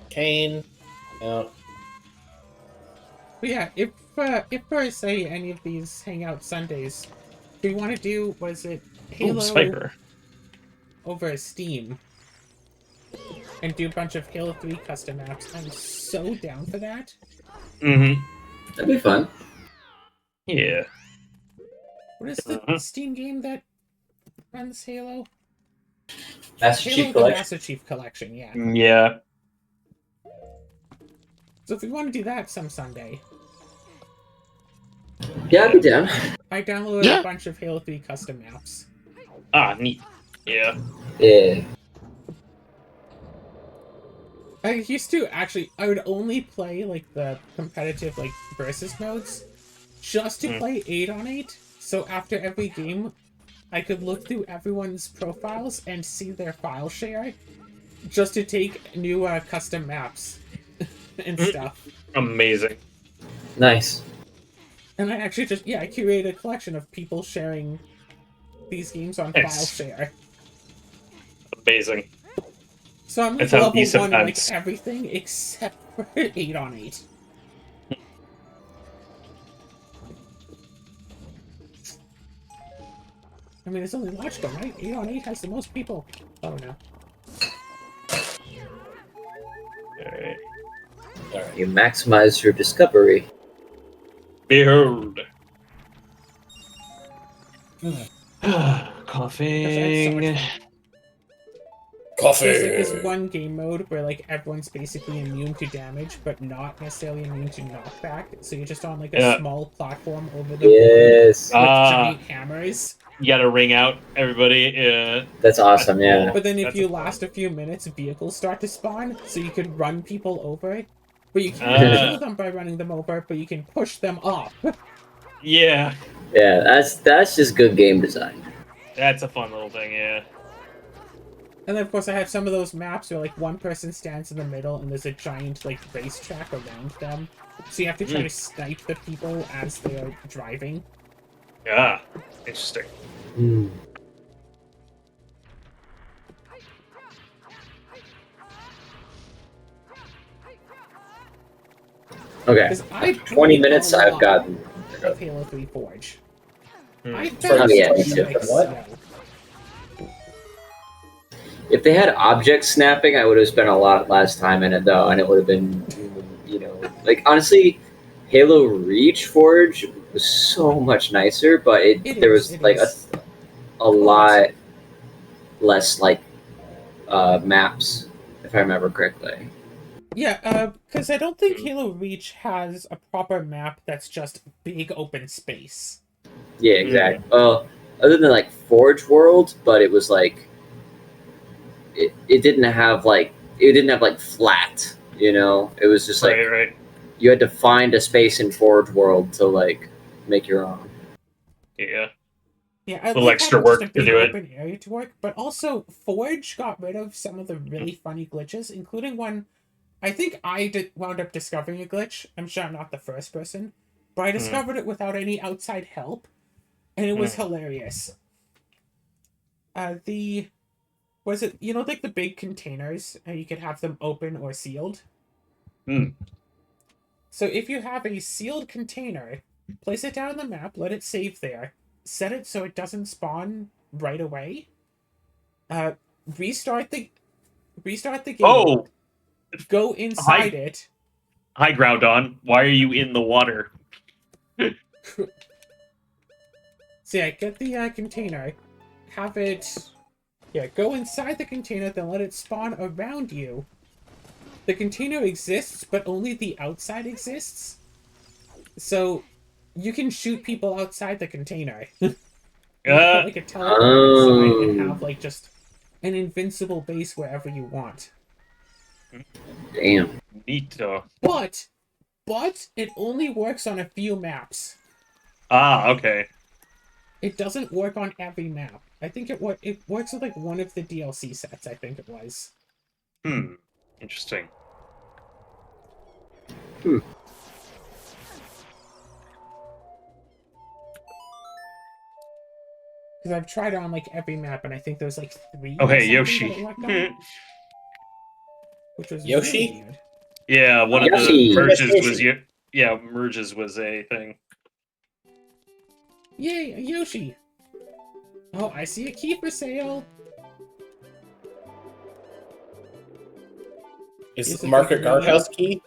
Kane. Yeah. But yeah, if for say any of these Hangout Sundays, do you want to do, what is it, Halo Ooh, Spiker. over Steam, and do a bunch of Halo 3 custom maps, I'm so down for that. Mm-hmm. That'd be fun. Yeah. What is the Steam game that runs Halo? Master Halo Chief the Collection. Master Chief Collection, yeah. Yeah. So if we want to do that some Sunday, Yeah, I'd be down. I downloaded a bunch of Halo 3 custom maps. Ah, neat. Yeah. Yeah. I used to actually, I would only play like the competitive like versus modes just to play 8 on 8. So after every game, I could look through everyone's profiles and see their file share, just to take new custom maps and stuff. Amazing. Nice. And I actually just, I curated a collection of people sharing these games on file share. Amazing. So I'm like That's how level you 1 in like sometimes- everything except for 8 on 8. I mean, it's only logical, right? 8 on 8 has the most people. Oh no. Alright. You maximize your discovery. Behold. Coughing. Coughing. Coffee! There's like this one game mode where like everyone's basically immune to damage, but not necessarily immune to knockback. So you're just on like a small platform over the Yes. board with giant hammers. You gotta ring out everybody. That's awesome, yeah. But then if That's you a- last a few minutes, vehicles start to spawn, so you could run people over. But you can't kill them by running them over, but you can push them off. Yeah. Yeah, that's just good game design. That's a fun little thing, yeah. And then, of course, I have some of those maps where, like, one person stands in the middle and there's a giant, like, racetrack around them. So you have to try to snipe the people as they're driving. Ah, interesting. Okay. 'Cause I've 20 played minutes a I've lot gotten. of Halo 3 Forge. I've Oh, found yeah, such me a too. nice What? flow. If they had object snapping, I would have spent a lot less time in it though, and it would have been, like honestly, Halo Reach Forge was so much nicer, but there was like a lot less like maps, if I remember correctly. Yeah, because I don't think Halo Reach has a proper map that's just big open space. Yeah, exactly. Well, other than like Forge World, but it was like it didn't have like flat. It was just like Right. you had to find a space in Forge World to like make your own. Yeah. Yeah, I Little like extra having just work a to big do it. open area to work, but also Forge got rid of some of the really funny glitches, including one. I think wound up discovering a glitch. I'm sure I'm not the first person, but I discovered it without any outside help, and it was hilarious. Was it, like the big containers, and you could have them open or sealed? Mm. So if you have a sealed container, place it down on the map, let it save there, set it so it doesn't spawn right away. Restart the game. Oh, Go inside it. hi, Groudon. Why are you in the water? So yeah, get the container, have it. Yeah, go inside the container, then let it spawn around you. The container exists, but only the outside exists. So you can shoot people outside the container. You can put like a teleport inside and have like just an invincible base wherever you want. Damn. Neat. But it only works on a few maps. Okay. It doesn't work on every map. I think it works with like one of the DLC sets, I think it was. Interesting. Because I've tried it on like every map, and I think there's like 3. Oh, or hey, something Yoshi. that it worked on, which was Yoshi? really weird. Yeah, one of Yoshi. the merges Yoshi. was merges was a thing. Yay, a Yoshi! Oh, I see a key for sale. Is Is the it Market the Guardhouse key?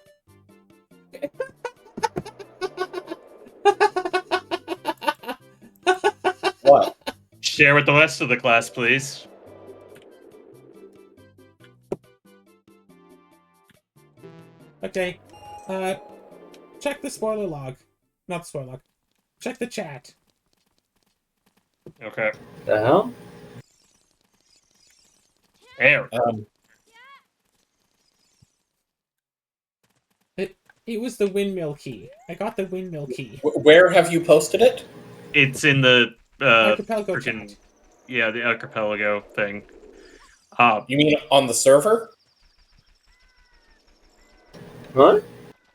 What? Share with the rest of the class, please. Okay, check the spoiler log. Not the spoiler log. Check the chat. Okay. The hell? There. It was the windmill key. I got the windmill key. Where have you posted it? It's in the Archipelago frickin' chat. yeah, the Archipelago thing. You mean on the server? What?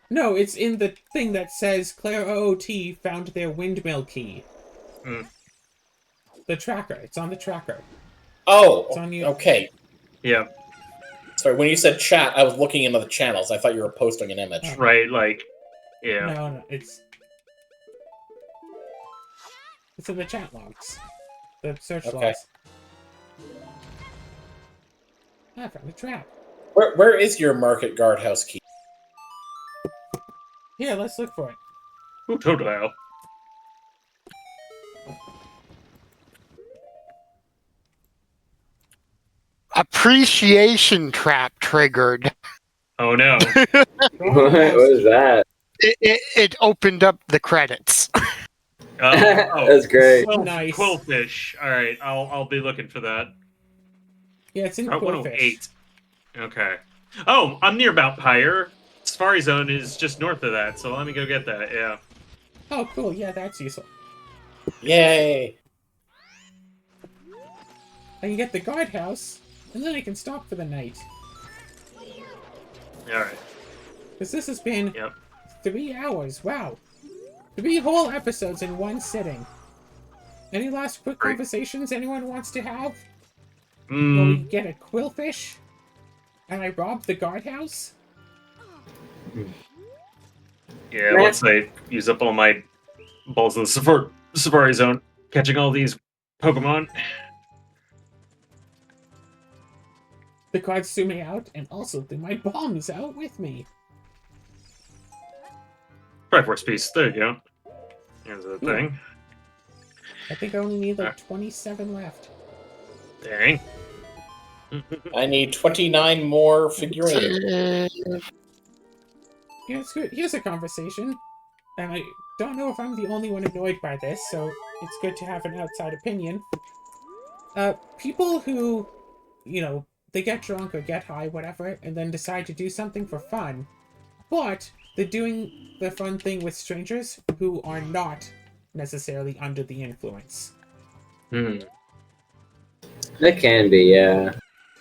No, it's in the thing that says Claire OOT found their windmill key. The tracker. It's on the tracker. Oh, It's on you. okay. Yeah. Sorry, when you said chat, I was looking into the channels. I thought you were posting an image. Oh. Right, like yeah. No, it's in the chat logs. The search Okay. logs. I found a trap. Where is your Market Guardhouse key? Here, let's look for it. Ooh, Totodile. Appreciation trap triggered. Oh no. What was that? It opened up the credits. That's great. Nice. Quillfish. All right, I'll be looking for that. Yeah, it's in Route Quillfish. 108. Okay. Oh, I'm near Mount Pyre. Safari Zone is just north of that, so let me go get that. Yeah. Oh, cool. Yeah, that's useful. Yay! I can get the guardhouse, and then I can stop for the night. All right. Because this has been Yep. 3 hours. Wow. 3 whole episodes in one sitting. Any last quick Great. conversations anyone wants to have? Will we Mm, get a quillfish? And I robbed the guardhouse? yeah. Once I use up all my balls of the Safari Zone, catching all these Pokemon. The guards threw me out, and also threw my bombs out with me. Triforce piece. There you go. Here's the thing. I think I only need like 27 left. Dang. I need 29 more figurines. Yeah, it's good. Here's a conversation. And I don't know if I'm the only one annoyed by this, so it's good to have an outside opinion. People who, they get drunk or get high, whatever, and then decide to do something for fun, but they're doing the fun thing with strangers who are not necessarily under the influence. Hmm. That can be, yeah.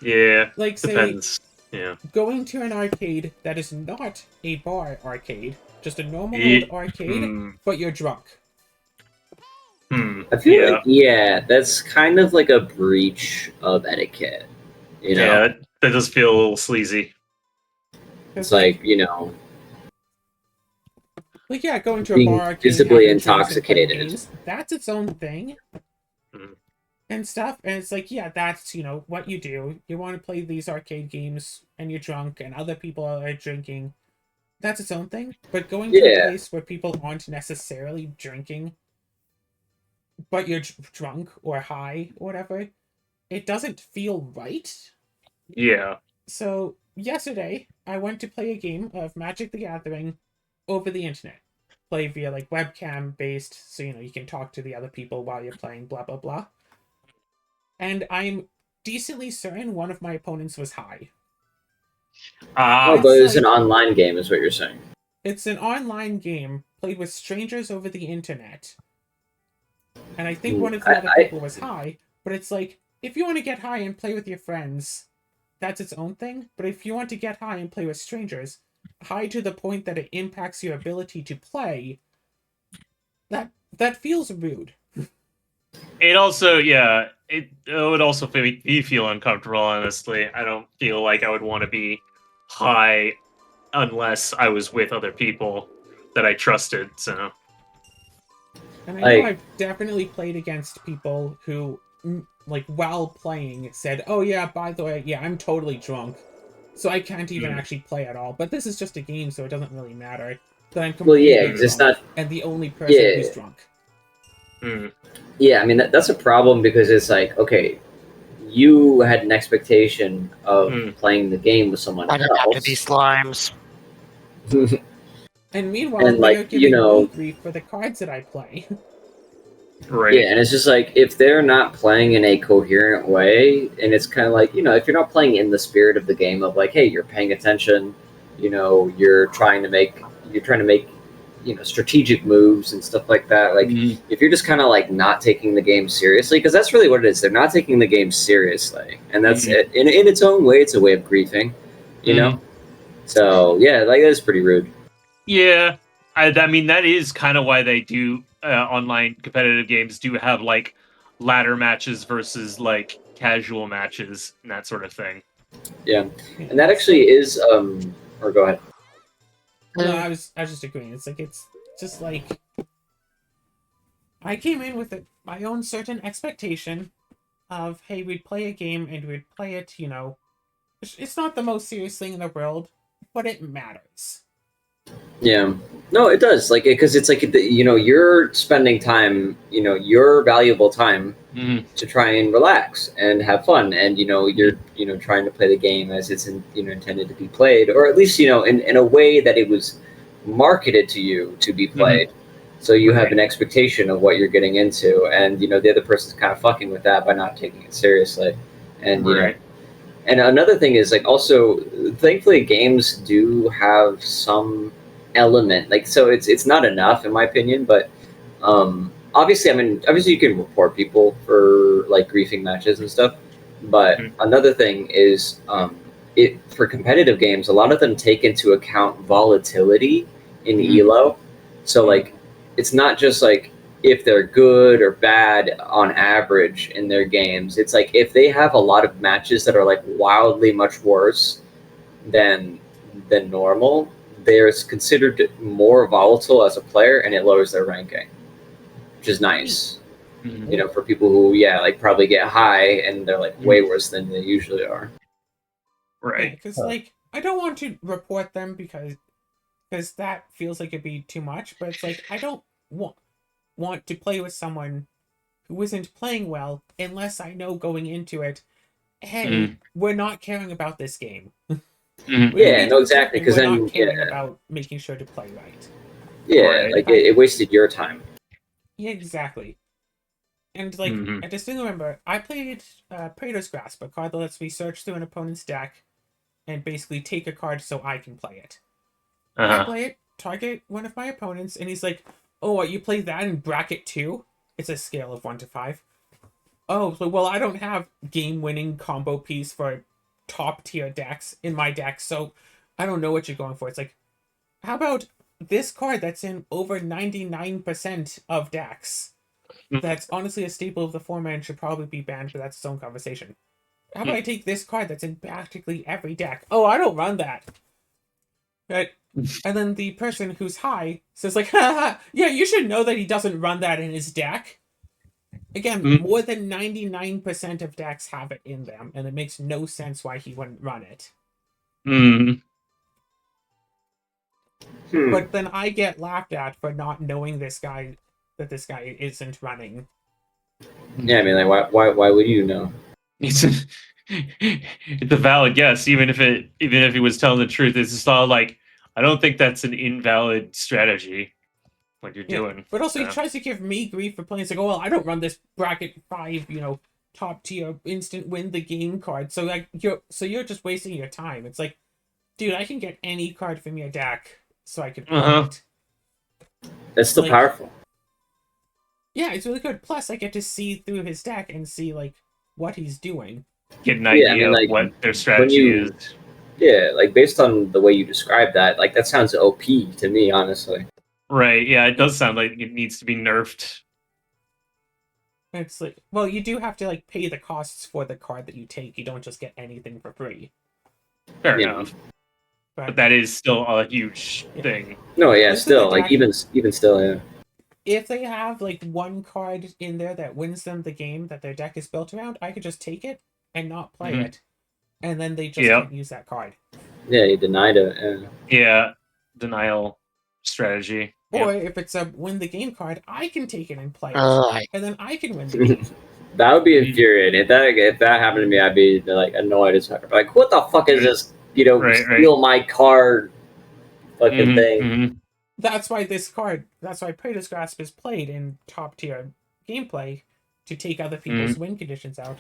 Yeah. Like, say, Depends. Yeah. going to an arcade that is not a bar arcade, just a normal Ye- old arcade, Hmm. but you're drunk. Hmm. I feel Yeah. like, yeah, that's kind of like a breach of etiquette. You know, Yeah. That does feel a little sleazy. it's like, you know, Like, yeah, going to a being bar arcade, visibly having drinks and playing intoxicated. games, that's its own thing. Mhm. And stuff, and it's like, yeah, that's, what you do. You want to play these arcade games, and you're drunk, and other people are drinking. That's its own thing. But going to a Yeah. place where people aren't necessarily drinking, but you're drunk or high or whatever, it doesn't feel right. Yeah. So, yesterday, I went to play a game of Magic the Gathering over the internet. Play via, like, webcam based, so, you can talk to the other people while you're playing, blah, blah, blah. And I'm decently certain one of my opponents was high. Ah. Oh, but it's an like- online game, is what you're saying. It's an online game played with strangers over the internet. And I think one of the other people was high, but it's like, if you want to get high and play with your friends, that's its own thing. But if you want to get high and play with strangers, high to the point that it impacts your ability to play, that feels rude. It also, yeah, it would also make me feel uncomfortable, honestly. I don't feel like I would want to be high unless I was with other people that I trusted, so. And I know Like- I've definitely played against people who, like, while playing, said, oh yeah, by the way, yeah, I'm totally drunk. So I can't even actually play at all. But this is just a game, so it doesn't really matter. That I'm Well, completely yeah, 'cause it's drunk not. and the only person Yeah. who's drunk. Hmm. Yeah, I mean, that's a problem because it's like, okay, you had an expectation of Hmm. playing the game with someone I don't have to else. be slimes. And meanwhile, And, they like, are giving you know- me grief for the cards that I play. Right. Yeah, and it's just like, if they're not playing in a coherent way, and it's kind of like, if you're not playing in the spirit of the game of like, hey, you're paying attention, you're trying to make, strategic moves and stuff like that. Like, if you're just kind of like not taking the game seriously, because that's really what it is. They're not taking the game seriously, and that's it. In its own way, it's a way of griefing, you know. So yeah, like that's pretty rude. Yeah, I mean that is kind of why they do online competitive games do have like ladder matches versus like casual matches and that sort of thing. Yeah, and that actually is. Or go ahead. No, I was just agreeing. It's like, it's just like, I came in with my own certain expectation of, hey, we'd play a game and we'd play it, it's not the most serious thing in the world, but it matters. Yeah, no, it does. Like, because it's like, you're spending time, your valuable time to try and relax and have fun, and you're trying to play the game as it's intended to be played, or at least in a way that it was marketed to you to be played. So you have an expectation of what you're getting into, and the other person's kind of fucking with that by not taking it seriously, and And another thing is, like, also, thankfully, games do have some element. Like, so it's not enough, in my opinion, but obviously you can report people for, like, griefing matches and stuff. But another thing is, for competitive games, a lot of them take into account volatility in ELO. So, like, it's not just, like, if they're good or bad on average in their games. It's like if they have a lot of matches that are like wildly much worse than normal, they're considered more volatile as a player, and it lowers their ranking, which is nice. For people who probably get high and they're like way worse than they usually are. Right. Because like, I don't want to report them because that feels like it'd be too much, but it's like, I don't want to play with someone who isn't playing well unless I know going into it, hey, we're not caring about this game. Yeah, no, exactly. Because we're then, not caring about making sure to play right. Yeah, Right. like it wasted your time. Yeah, exactly. And like, Mhm. I distinctly remember I played Praetor's Grasp, a card that lets me search through an opponent's deck and basically take a card so I can play it. I Uh-huh. play it, target one of my opponents, and he's like, "Oh, what, you play that in bracket 2? It's a scale of 1 to 5. Oh, so well, I don't have game-winning combo piece for top tier decks in my deck, so I don't know what you're going for." It's like, how about this card that's in over 99% of decks? That's honestly a staple of the format and should probably be banned, but that's its own conversation. How about I take this card that's in practically every deck? Oh, I don't run that. Right? And then the person who's high says like, haha, yeah, you should know that he doesn't run that in his deck. Again, Mm. more than 99% of decks have it in them, and it makes no sense why he wouldn't run it. Mm. But then I get laughed at for not knowing that this guy isn't running. Yeah, I mean, like, why would you know? It's a, it's a valid guess, even if he was telling the truth. It's just all like, I don't think that's an invalid strategy. What you're doing, But also, so. he tries to give me grief for playing. It's like, oh, well, I don't run this bracket 5, top tier instant win the game card. So like, you're just wasting your time. It's like, dude, I can get any card from your deck, so I can play it. That's still Like, powerful. Yeah, it's really good. Plus, I get to see through his deck and see like what he's doing. Get an idea I mean, like, of what their strategy is. Yeah, like based on the way you describe that, like that sounds OP to me, honestly. Right, yeah, it does sound like it needs to be nerfed. It's like, well, you do have to like pay the costs for the card that you take. You don't just get anything for free. Fair Yeah. enough. But that is still a huge thing. No, yeah, Listen still, to like Jack- even still, yeah. If they have like one card in there that wins them the game that their deck is built around, I could just take it and not play Mhm. it, and then they just Yep. can't use that card. Yeah, you denied it. Yeah. Yeah, denial strategy. Or Yep. if it's a win the game card, I can take it and play it, I and then I can win the game. That would be infuriating. If that happened to me, I'd be like annoyed as heck. Like, what the fuck is this? Right. Steal my card, fucking thing. Mhm. That's why Praetor's Grasp is played in top tier gameplay to take other people's win conditions out.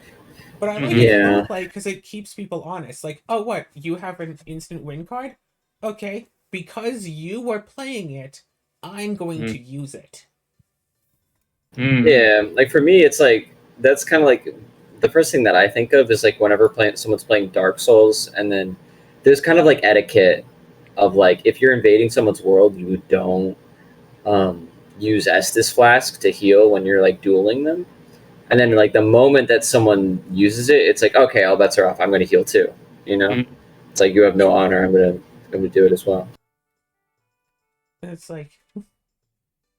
But I like it in Yeah. roleplay because it keeps people honest. Like, oh, what? You have an instant win card? Okay, because you were playing it, I'm going to use it. Mm. Yeah, like for me, it's like that's kind of like the first thing that I think of is like whenever someone's playing Dark Souls, and then there's kind of like etiquette of like if you're invading someone's world, you don't use Estus Flask to heal when you're like dueling them, and then like the moment that someone uses it, it's like okay, all bets are off. I'm going to heal too. You know, Mhm. it's like you have no honor. I'm gonna do it as well. And it's like,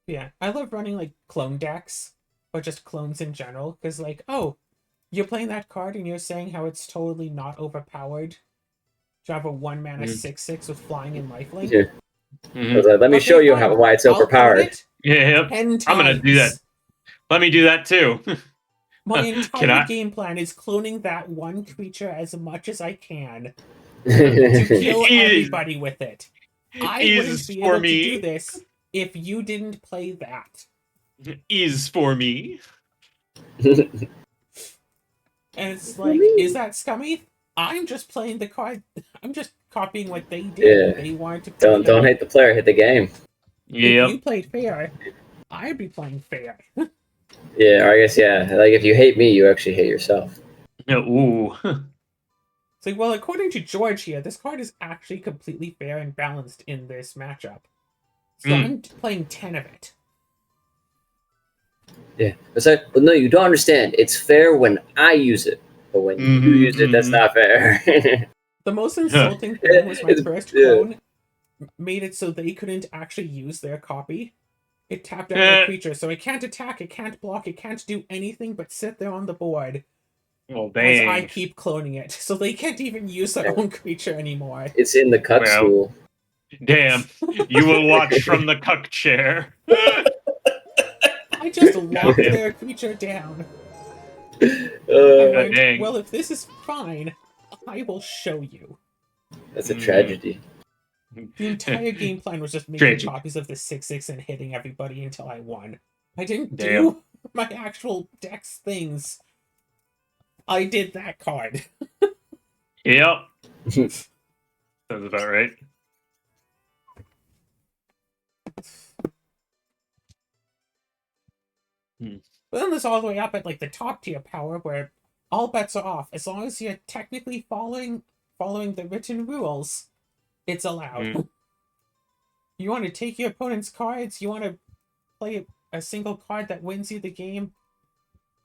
yeah, I love running like clone decks, or just clones in general, because like, oh, you're playing that card and you're saying how it's totally not overpowered to have a 1 mana 6/6 with flying and lifelink. Yeah. Mhm. I was like, let me Okay, show you fine. why it's I'll clone overpowered. it Yeah, 10 times. I'm gonna do that. Let me do that too. My Can entire I- game plan is cloning that one creature as much as I can to kill everybody with it. I Is wouldn't be for able me. to do this if you didn't play that. Is for me. And it's like, is that scummy? I'm just playing the card. I'm just copying what they did. Yeah. They wanted to play Don't hate the player, hit the game. If Yep. you played fair, I'd be playing fair. Yeah, or I guess like if you hate me, you actually hate yourself. Ooh. It's like, well, according to George here, this card is actually completely fair and balanced in this matchup. So I'm playing 10 of it. Yeah, it's like, well, no, you don't understand. It's fair when I use it, but when you use it, that's not fair. The most insulting thing was my first clone made it so they couldn't actually use their copy. It tapped out their creature, so it can't attack, it can't block, it can't do anything but sit there on the board Well, as dang. I keep cloning it. So they can't even use their own creature anymore. It's in the cut Well. stool. Damn. You will watch from the cuck chair. I just locked their creature down. I went, dang. well, if this is fine, I will show you. That's a tragedy. The entire game plan was just making Tragic. copies of the 6/6 and hitting everybody until I won. I didn't Damn. do my actual dex things, I did that card. Yep. Sounds about right. But then there's all the way up at like the top tier power where all bets are off. As long as you're technically following the written rules, it's allowed. You want to take your opponent's cards, you want to play a single card that wins you the game,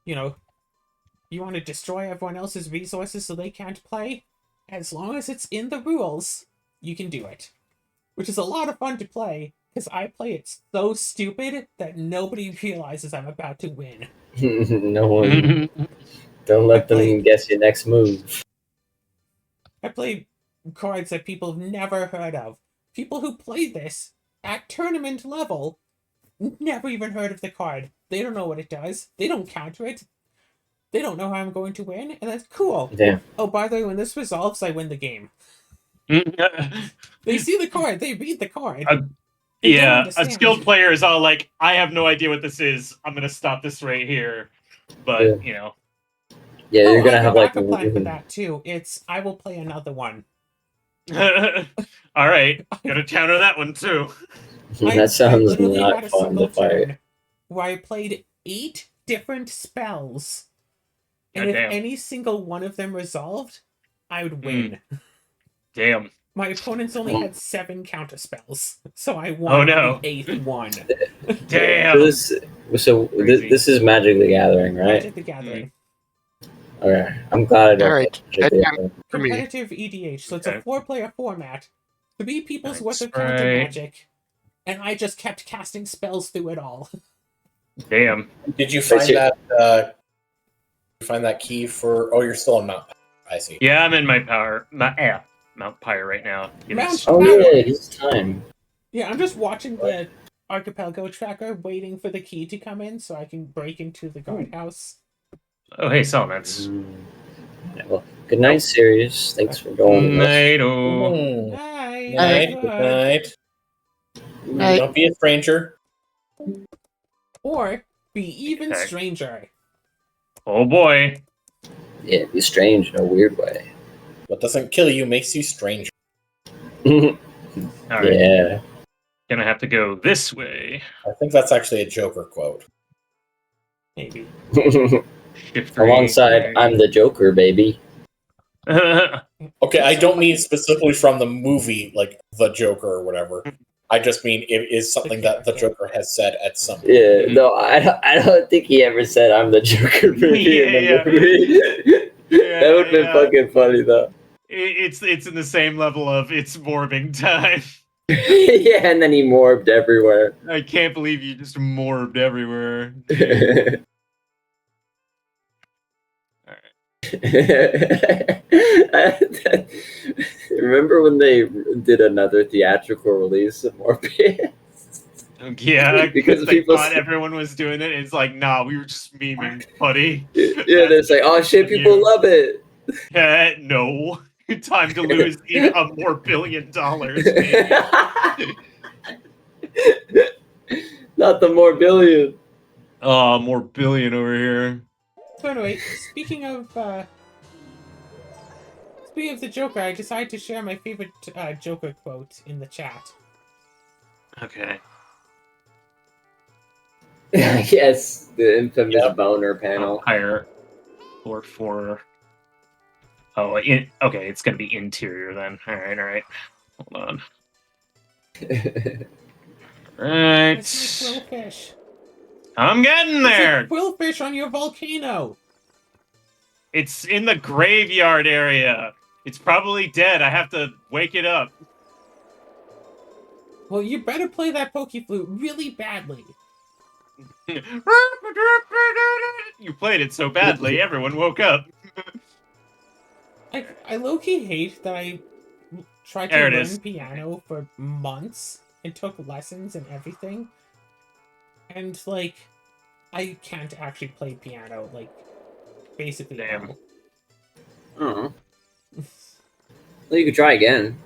you know, you want to destroy everyone else's resources so they can't play, as long as it's in the rules, you can do it. Which is a lot of fun to play, because I play it so stupid that nobody realizes I'm about to win. No one. Don't let them guess your next move. I play cards that people have never heard of. People who play this at tournament level never even heard of the card. They don't know what it does. They don't counter it. They don't know how I'm going to win, and that's cool. Yeah. Oh, by the way, when this resolves, I win the game. They see the card. They read the card. Yeah, a skilled player is all like, I have no idea what this is. I'm going to stop this right here. But, you know. Yeah, you're going to have like a plan for that, too. It's, I will play another one. All right. Gotta counter that one, too. That sounds not fun to fight. Where I played 8 different spells. And if any single one of them resolved, I would win. Damn. My opponents only had 7 counter spells, so I won the 8th one. Damn. This is Magic the Gathering, right? Magic the Gathering. Okay, I'm glad I don't. Alright. Competitive EDH, so it's a 4-player format. 3 people's worth of counter magic, and I just kept casting spells through it all. Damn. Did you find that? Find that key for? Oh, you're still in Mount. I see. Yeah, I'm in Mount Pyre right now. Oh yeah, it's time. Yeah, I'm just watching the Archipelago tracker, waiting for the key to come in so I can break into the guardhouse. Oh, hey, Settlements. Yeah, well, good night, Sirius. Thanks for going. Night. Night. Don't be a stranger. Or be even stranger. Oh boy. Yeah, be strange in a weird way. What doesn't kill you makes you stranger. All right. Yeah. Gonna have to go this way. I think that's actually a Joker quote. Maybe. Alongside, I'm the Joker, baby. Okay, I don't mean specifically from the movie, like The Joker or whatever. I just mean it is something that the Joker has said at some point. Yeah, no, I don't think he ever said I'm the Joker movie in the movie. That would have been fucking funny, though. It's in the same level of it's morbing time. Yeah, and then he morbed everywhere. I can't believe you just morbed everywhere. Remember when they did another theatrical release of Morbius? Yeah, because they thought everyone was doing it. It's like, nah, we were just memeing, buddy. Yeah, they're like, oh shit, people love it. No. Time to lose even a more $1 billion. Not the more billion. Oh, more billion over here. So anyway, speaking of the Joker, I decided to share my favorite Joker quote in the chat. Okay. Yes, the infamous boner panel. Higher or for. Oh, okay, it's gonna be interior then. All right. Hold on. Right. Quillfish. I'm getting there. Quillfish on your volcano. It's in the graveyard area. It's probably dead. I have to wake it up. Well, you better play that Pokeflute really badly. You played it so badly, everyone woke up. I low-key hate that I tried to learn piano for months and took lessons and everything. And, like, I can't actually play piano, like, basically. Damn. Oh. Well, you could try again.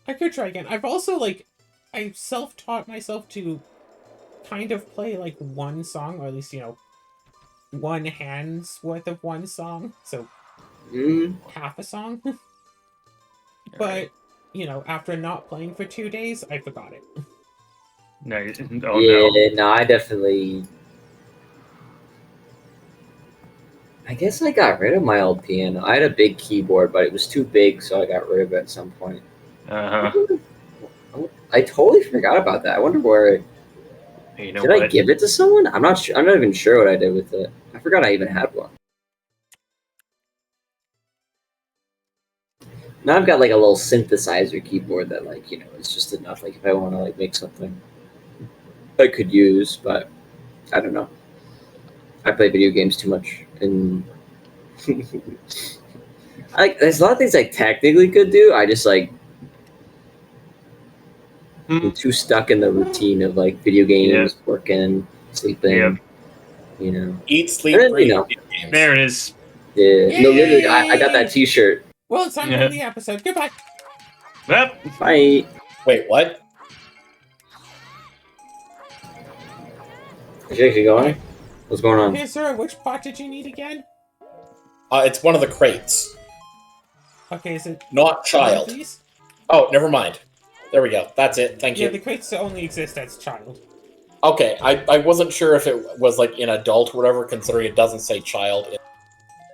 I could try again. I've also, like, I self-taught myself to kind of play like one song, or at least, one hand's worth of one song, so half a song. But, after not playing for 2 days, I forgot it. No. Oh yeah, no. no, I definitely. I guess I got rid of my old piano. I had a big keyboard, but it was too big, so I got rid of it at some point. I totally forgot about that. I wonder where. You know Did what? I give it to someone? I'm not sure. I'm not even sure what I did with it. I forgot I even had one. Now I've got like a little synthesizer keyboard that is just enough. Like if I want to make something I could use, but I don't know. I play video games too much, and there's a lot of things I technically could do. I just I'm too stuck in the routine of video games, working, sleeping. Yep. Eat, sleep, And then, breathe. Video games. There it is. Yeah. No, literally, I got that Yay! T-shirt. Well, it's time to end the episode. Goodbye. Yep. Bye. Wait, what? Is she actually going? What's going on? Hey, sir, which pot did you need again? It's one of the crates, Okay, is it not one of child. these? Oh, never mind. There we go. That's it. Thank Yeah, you. the crates only exist as child. Okay, I wasn't sure if it was in adult or whatever, considering it doesn't say child.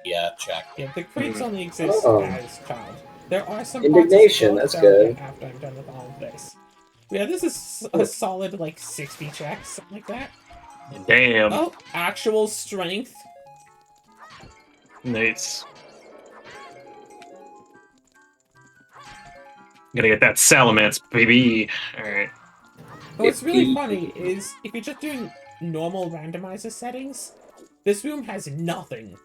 Yeah, check. Yeah, the crates only exist Oh. as child. There are some Indignation, pots that's of gold good. after I'm done with all of this. Yeah, this is a solid 60 checks, something like that. Damn. Oh, actual strength. Nice. Gotta get that salamence, baby. Alright. What's really funny is if you're just doing normal randomizer settings, this room has nothing.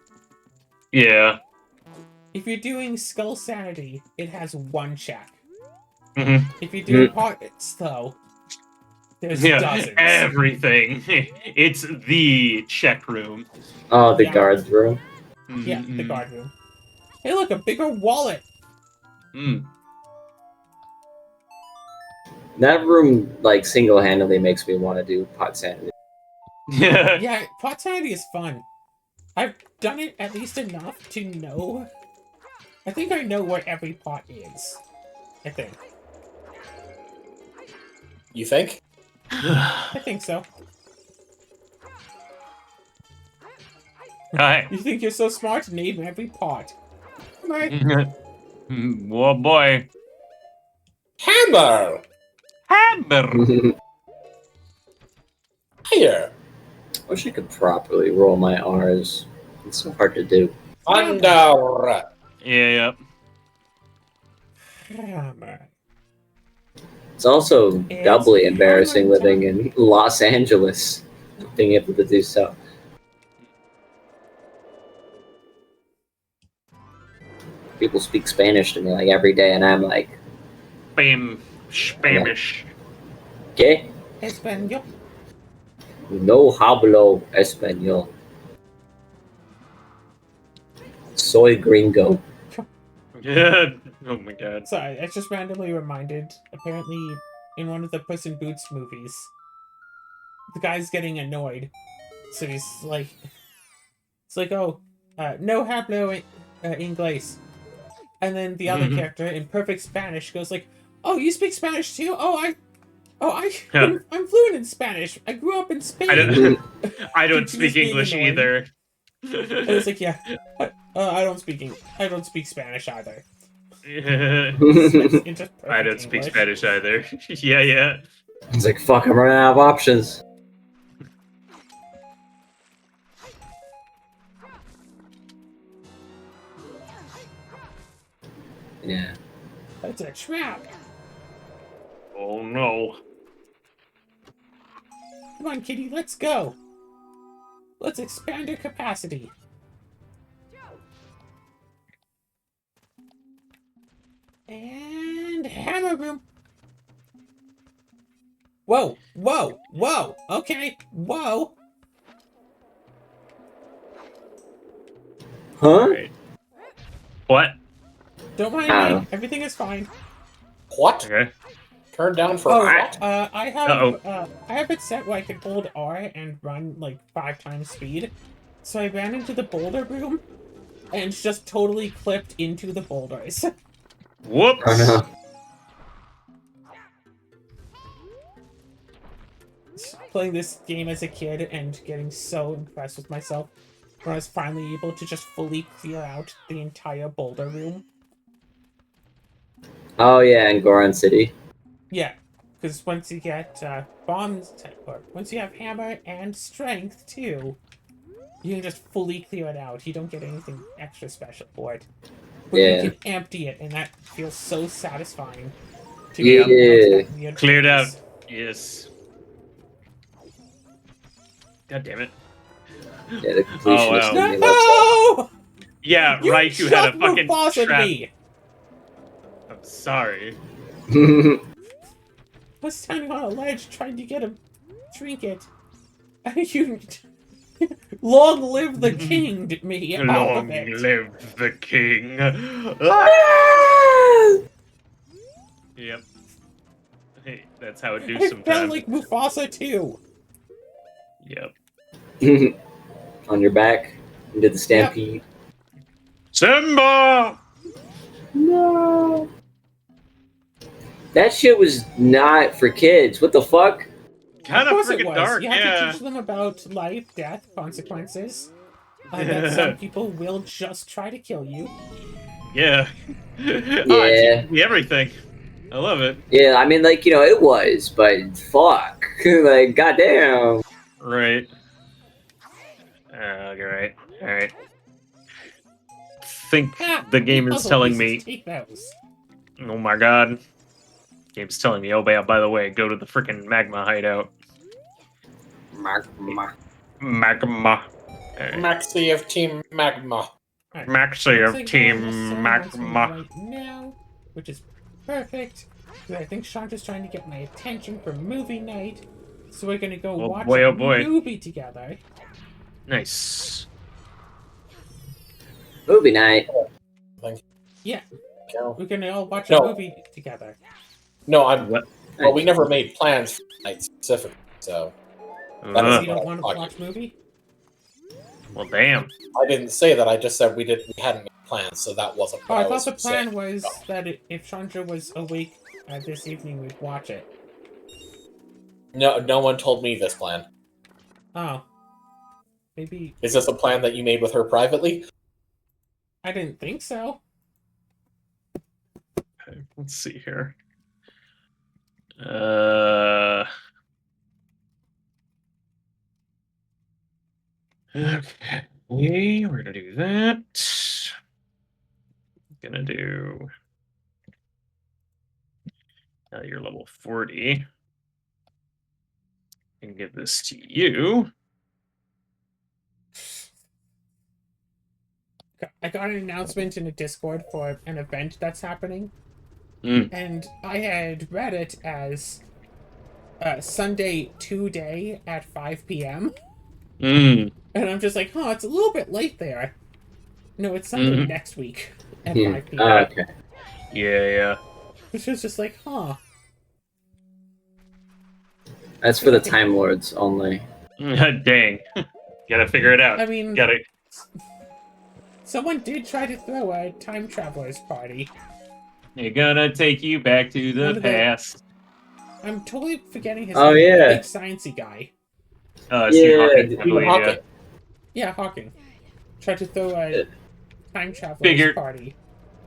Yeah. If you're doing Skull Sanity, it has 1 check. Mhm. If you're doing pockets, though, there's Yeah. dozens. Everything. It's the check room. Oh, the Yeah. guards room. Yeah, the guard room. Hey, look, a bigger wallet! Mm. That room, single-handedly makes me want to do pot sanity. Yeah. Yeah, pot sanity is fun. I've done it at least enough to know. I think I know where every pot is. I think. You think? I think so. Hi. You think you're so smart? Name every pot. Right. Oh boy. Hammer! Hammer. Here! I wish I could properly roll my R's. It's so hard to do. Thunder! Yeah, Hammer. It's also It's doubly embarrassing hammer living in Los Angeles, being able to do so. People speak Spanish to me every day, and I'm like, Bam. Spanish. ¿Qué? Espanol. No hablo español. Soy gringo. Yeah. Oh my god. Sorry, I just randomly reminded. Apparently, in one of the Puss in Boots movies, the guy's getting annoyed. So he's like, oh, no hablo inglés. And then the other character in perfect Spanish goes like, oh, you speak Spanish too? I'm fluent in Spanish. I grew up in Spain. I don't speak being English annoying. either. And it's like, yeah, I don't speak Spanish either. In just I don't perfect speak English. Spanish either. Yeah. It's like, fuck, I'm running out of options. Yeah. That's a trap. Oh no. Come on, kitty, let's go. Let's expand our capacity. And hammer room. Whoa, whoa, whoa. Okay, whoa. Huh? Right. What? Don't mind Ow. me. Everything is fine. What? Okay. Turn down for Oh, what? I have it set where I can hold R and run like 5 times speed. So I ran into the boulder room and just totally clipped into the boulders. Whoops. Oh no. Playing this game as a kid and getting so impressed with myself when I was finally able to just fully clear out the entire boulder room. Oh yeah, and Goron City. Yeah, because once you get bombs, or once you have hammer and strength too, you can just fully clear it out. You don't get anything extra special for it. But Yeah. you can empty it, and that feels so satisfying. To Yeah. get out that weird Cleared out. place. Yes. God damn it. Yeah, the completion Oh, is wow. gonna be No! Yeah, You Raichu had a shoved fucking Mufasa at trap. me! I'm sorry. less. I was standing on a ledge trying to get a trinket. And you... Long live the king, me, all Long of it. live the king. Yep. Hey, that's how it do I felt sometimes. like Mufasa too. Yep. On your back into the stampede. Simba! No. That shit was not for kids. What the fuck? Kind Of of course it freaking was. dark, You have to yeah. teach them about life, death, consequences. That some people will just try to kill you. Yeah. Yeah. Oh, it teaches me everything. I love it. Yeah, I mean, like, it was, but fuck. Like, goddamn. Right. Alright. Alright. Think Ah, the game is puzzle telling pieces, me. Take those. Oh my god. Game's telling me, oh, by the way, go to the freaking magma hideout. Magma. Magma. Alright. Maxi of Team Magma. Alright, Maxi of looks like Team someone wants me Magma. right now, which is perfect. Because I think Chandra's trying to get my attention for movie night. So we're gonna go Oh watch boy, a oh boy. movie together. Nice. Movie night. Yeah, No, we're gonna all watch No. a movie together. I'm. What? Well, we never made plans for tonight specifically, so That is- You don't want to watch movie? Well, damn. I didn't say that. I just said we hadn't made plans, so that wasn't. Oh, What I was thought the plan saying. was that if Chandra was awake this evening, we'd watch it. No one told me this plan. Oh. Maybe... Is this a plan that you made with her privately? I didn't think so. Okay, let's see here. Okay, we're gonna do that. Gonna do. Now you're level 40. And give this to you. I got an announcement in a Discord for an event that's happening. Mm. And I had read it as Sunday today at 5 p.m. Mm. And I'm just like, huh, it's a little bit late there. No, it's Sunday Mhm. next week at Hmm. 5 p.m. Oh, okay. Yeah. Which was just like, huh. That's for the Time Lords only. Dang. Gotta figure it out. I mean, Gotta. someone did try to throw a time traveler's party. You're gonna take you back to One the of the- past. I'm totally forgetting his Oh, name. yeah. The big sciencey guy. Steve Yeah, Hawking, I Stephen believe, Hawking. Yeah, Hawking. Tried to throw a time traveler's Figured- party.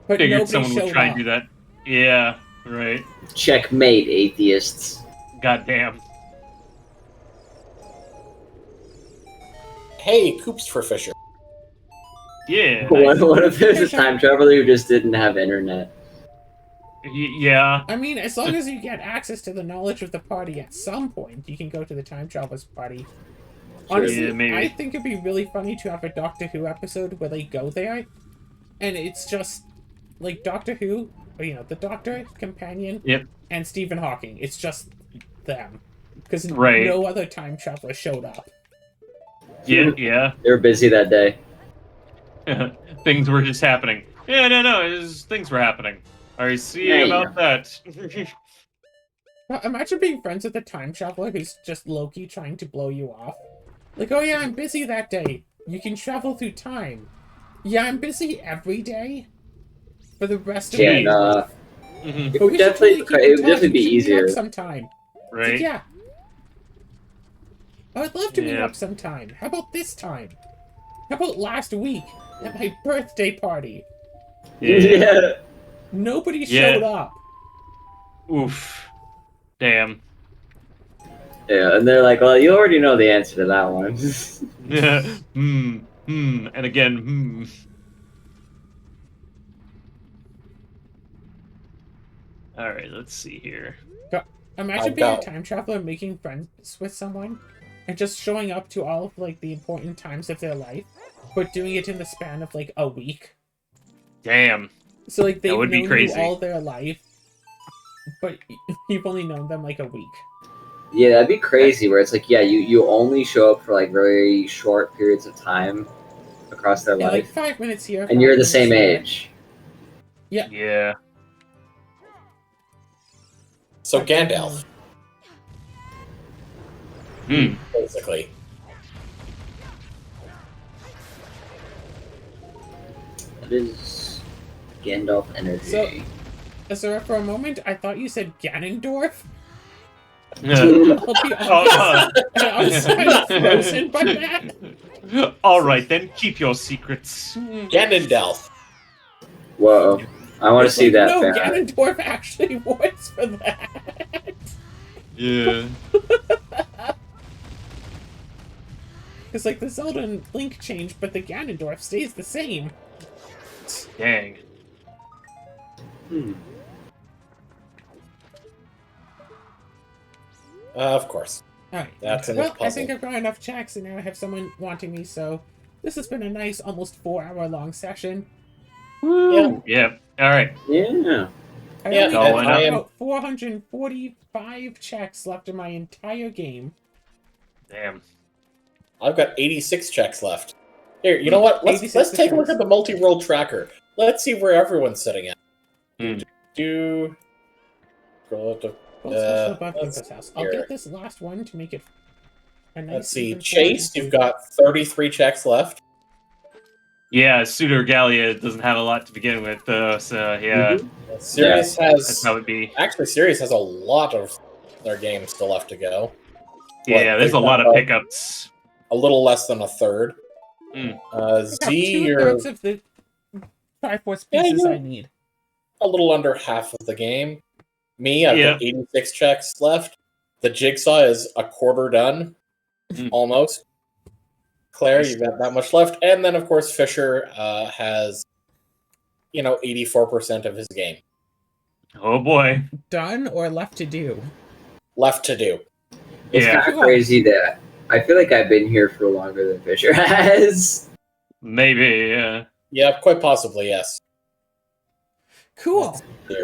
But Figured nobody someone would showed try up. and do that. Yeah, right. Checkmate, atheists. Goddamn. Hey, Coops for Fisher. Yeah. What if there's a time traveler who just didn't have internet? Yeah. I mean, as long as you get access to the knowledge of the party at some point, you can go to the time traveler's party. Honestly, Yeah, maybe. I think it'd be really funny to have a Doctor Who episode where they go there, and it's just like Doctor Who, or, the Doctor, Companion, Yep. and Stephen Hawking. It's just them, because Right. no other time traveler showed up. Yeah. They were busy that day. Things were just happening. Yeah, no. Things were happening. I see Yeah, about that. Now, imagine being friends with a time traveler who's just low-key trying to blow you off. Like, oh yeah, I'm busy that day. You can travel through time. Yeah, I'm busy every day. For the rest of my life. Mhm. It But would we should definitely, totally keep in it would touch. definitely We be should meet easier. up sometime. It's like, Right? yeah. I would love to meet Yeah. up sometime. How about this time? How about last week at my birthday party? Yeah. Nobody Yeah. showed up. Oof. Damn. Yeah, and they're like, well, you already know the answer to that one. And again, Alright, let's see here. Imagine I've being a got- time traveler and making friends with someone and just showing up to all of like the important times of their life, but doing it in the span of like a week. Damn. So like they've would be known crazy. you all their life, but you've only known them like a week. Yeah, that'd be crazy. Where it's like, yeah, you only show up for like very short periods of time across their Yeah, like life, 5 minutes here. and 5 you're the minutes same there. age. Yeah. So Gandalf, basically. That is Gandalf energy. So for a moment, I thought you said Ganondorf. Yeah. I'll be honest. And I was kind of frozen by that. Alright, then keep your secrets. Ganondorf. Whoa, I want to It's see like, that. no, fan art. Ganondorf actually works for that. Yeah. Because like the Zelda and Link changed, but the Ganondorf stays the same. Dang. Of course. Alright. That's in Well, this I think puzzle. I've got enough checks, and now I have someone wanting me, so this has been a nice, almost 4-hour long session. Woo. Yeah. Alright. Yeah. I Yeah, only and have I am- about 445 checks left in my entire game. Damn. I've got 86 checks left. Here, you know what? Let's 86 take a look checks. at the multi-world tracker. Let's see where everyone's sitting at. Hmm. Do scroll up to Well, special above let's Info's house. I'll here. get this last one to make it a nice. Let's see. even Chase, forward. you've got 33 checks left. Yeah, Suitor Gallia doesn't have a lot to begin with, though, so yeah. Sirius That's has how it'd be. actually Sirius has a lot of their games still left to go. Yeah, What, there's a they've lot got of about pickups. A little less than a third. Mm. I've got Z, you're 2/3 of the Triforce Yeah, pieces you're- I need. a little under half of the game. Me, I've got 86 checks left. The Jigsaw is a quarter done, Mm. almost. Claire, you've got that much left, and then of course Fisher has, 84% of his game Oh boy. Done or left to do? left to do. It's Yeah. kind of crazy that I feel like I've been here for longer than Fisher has. Maybe, yeah. Yeah, quite possibly, yes. Cool. Here.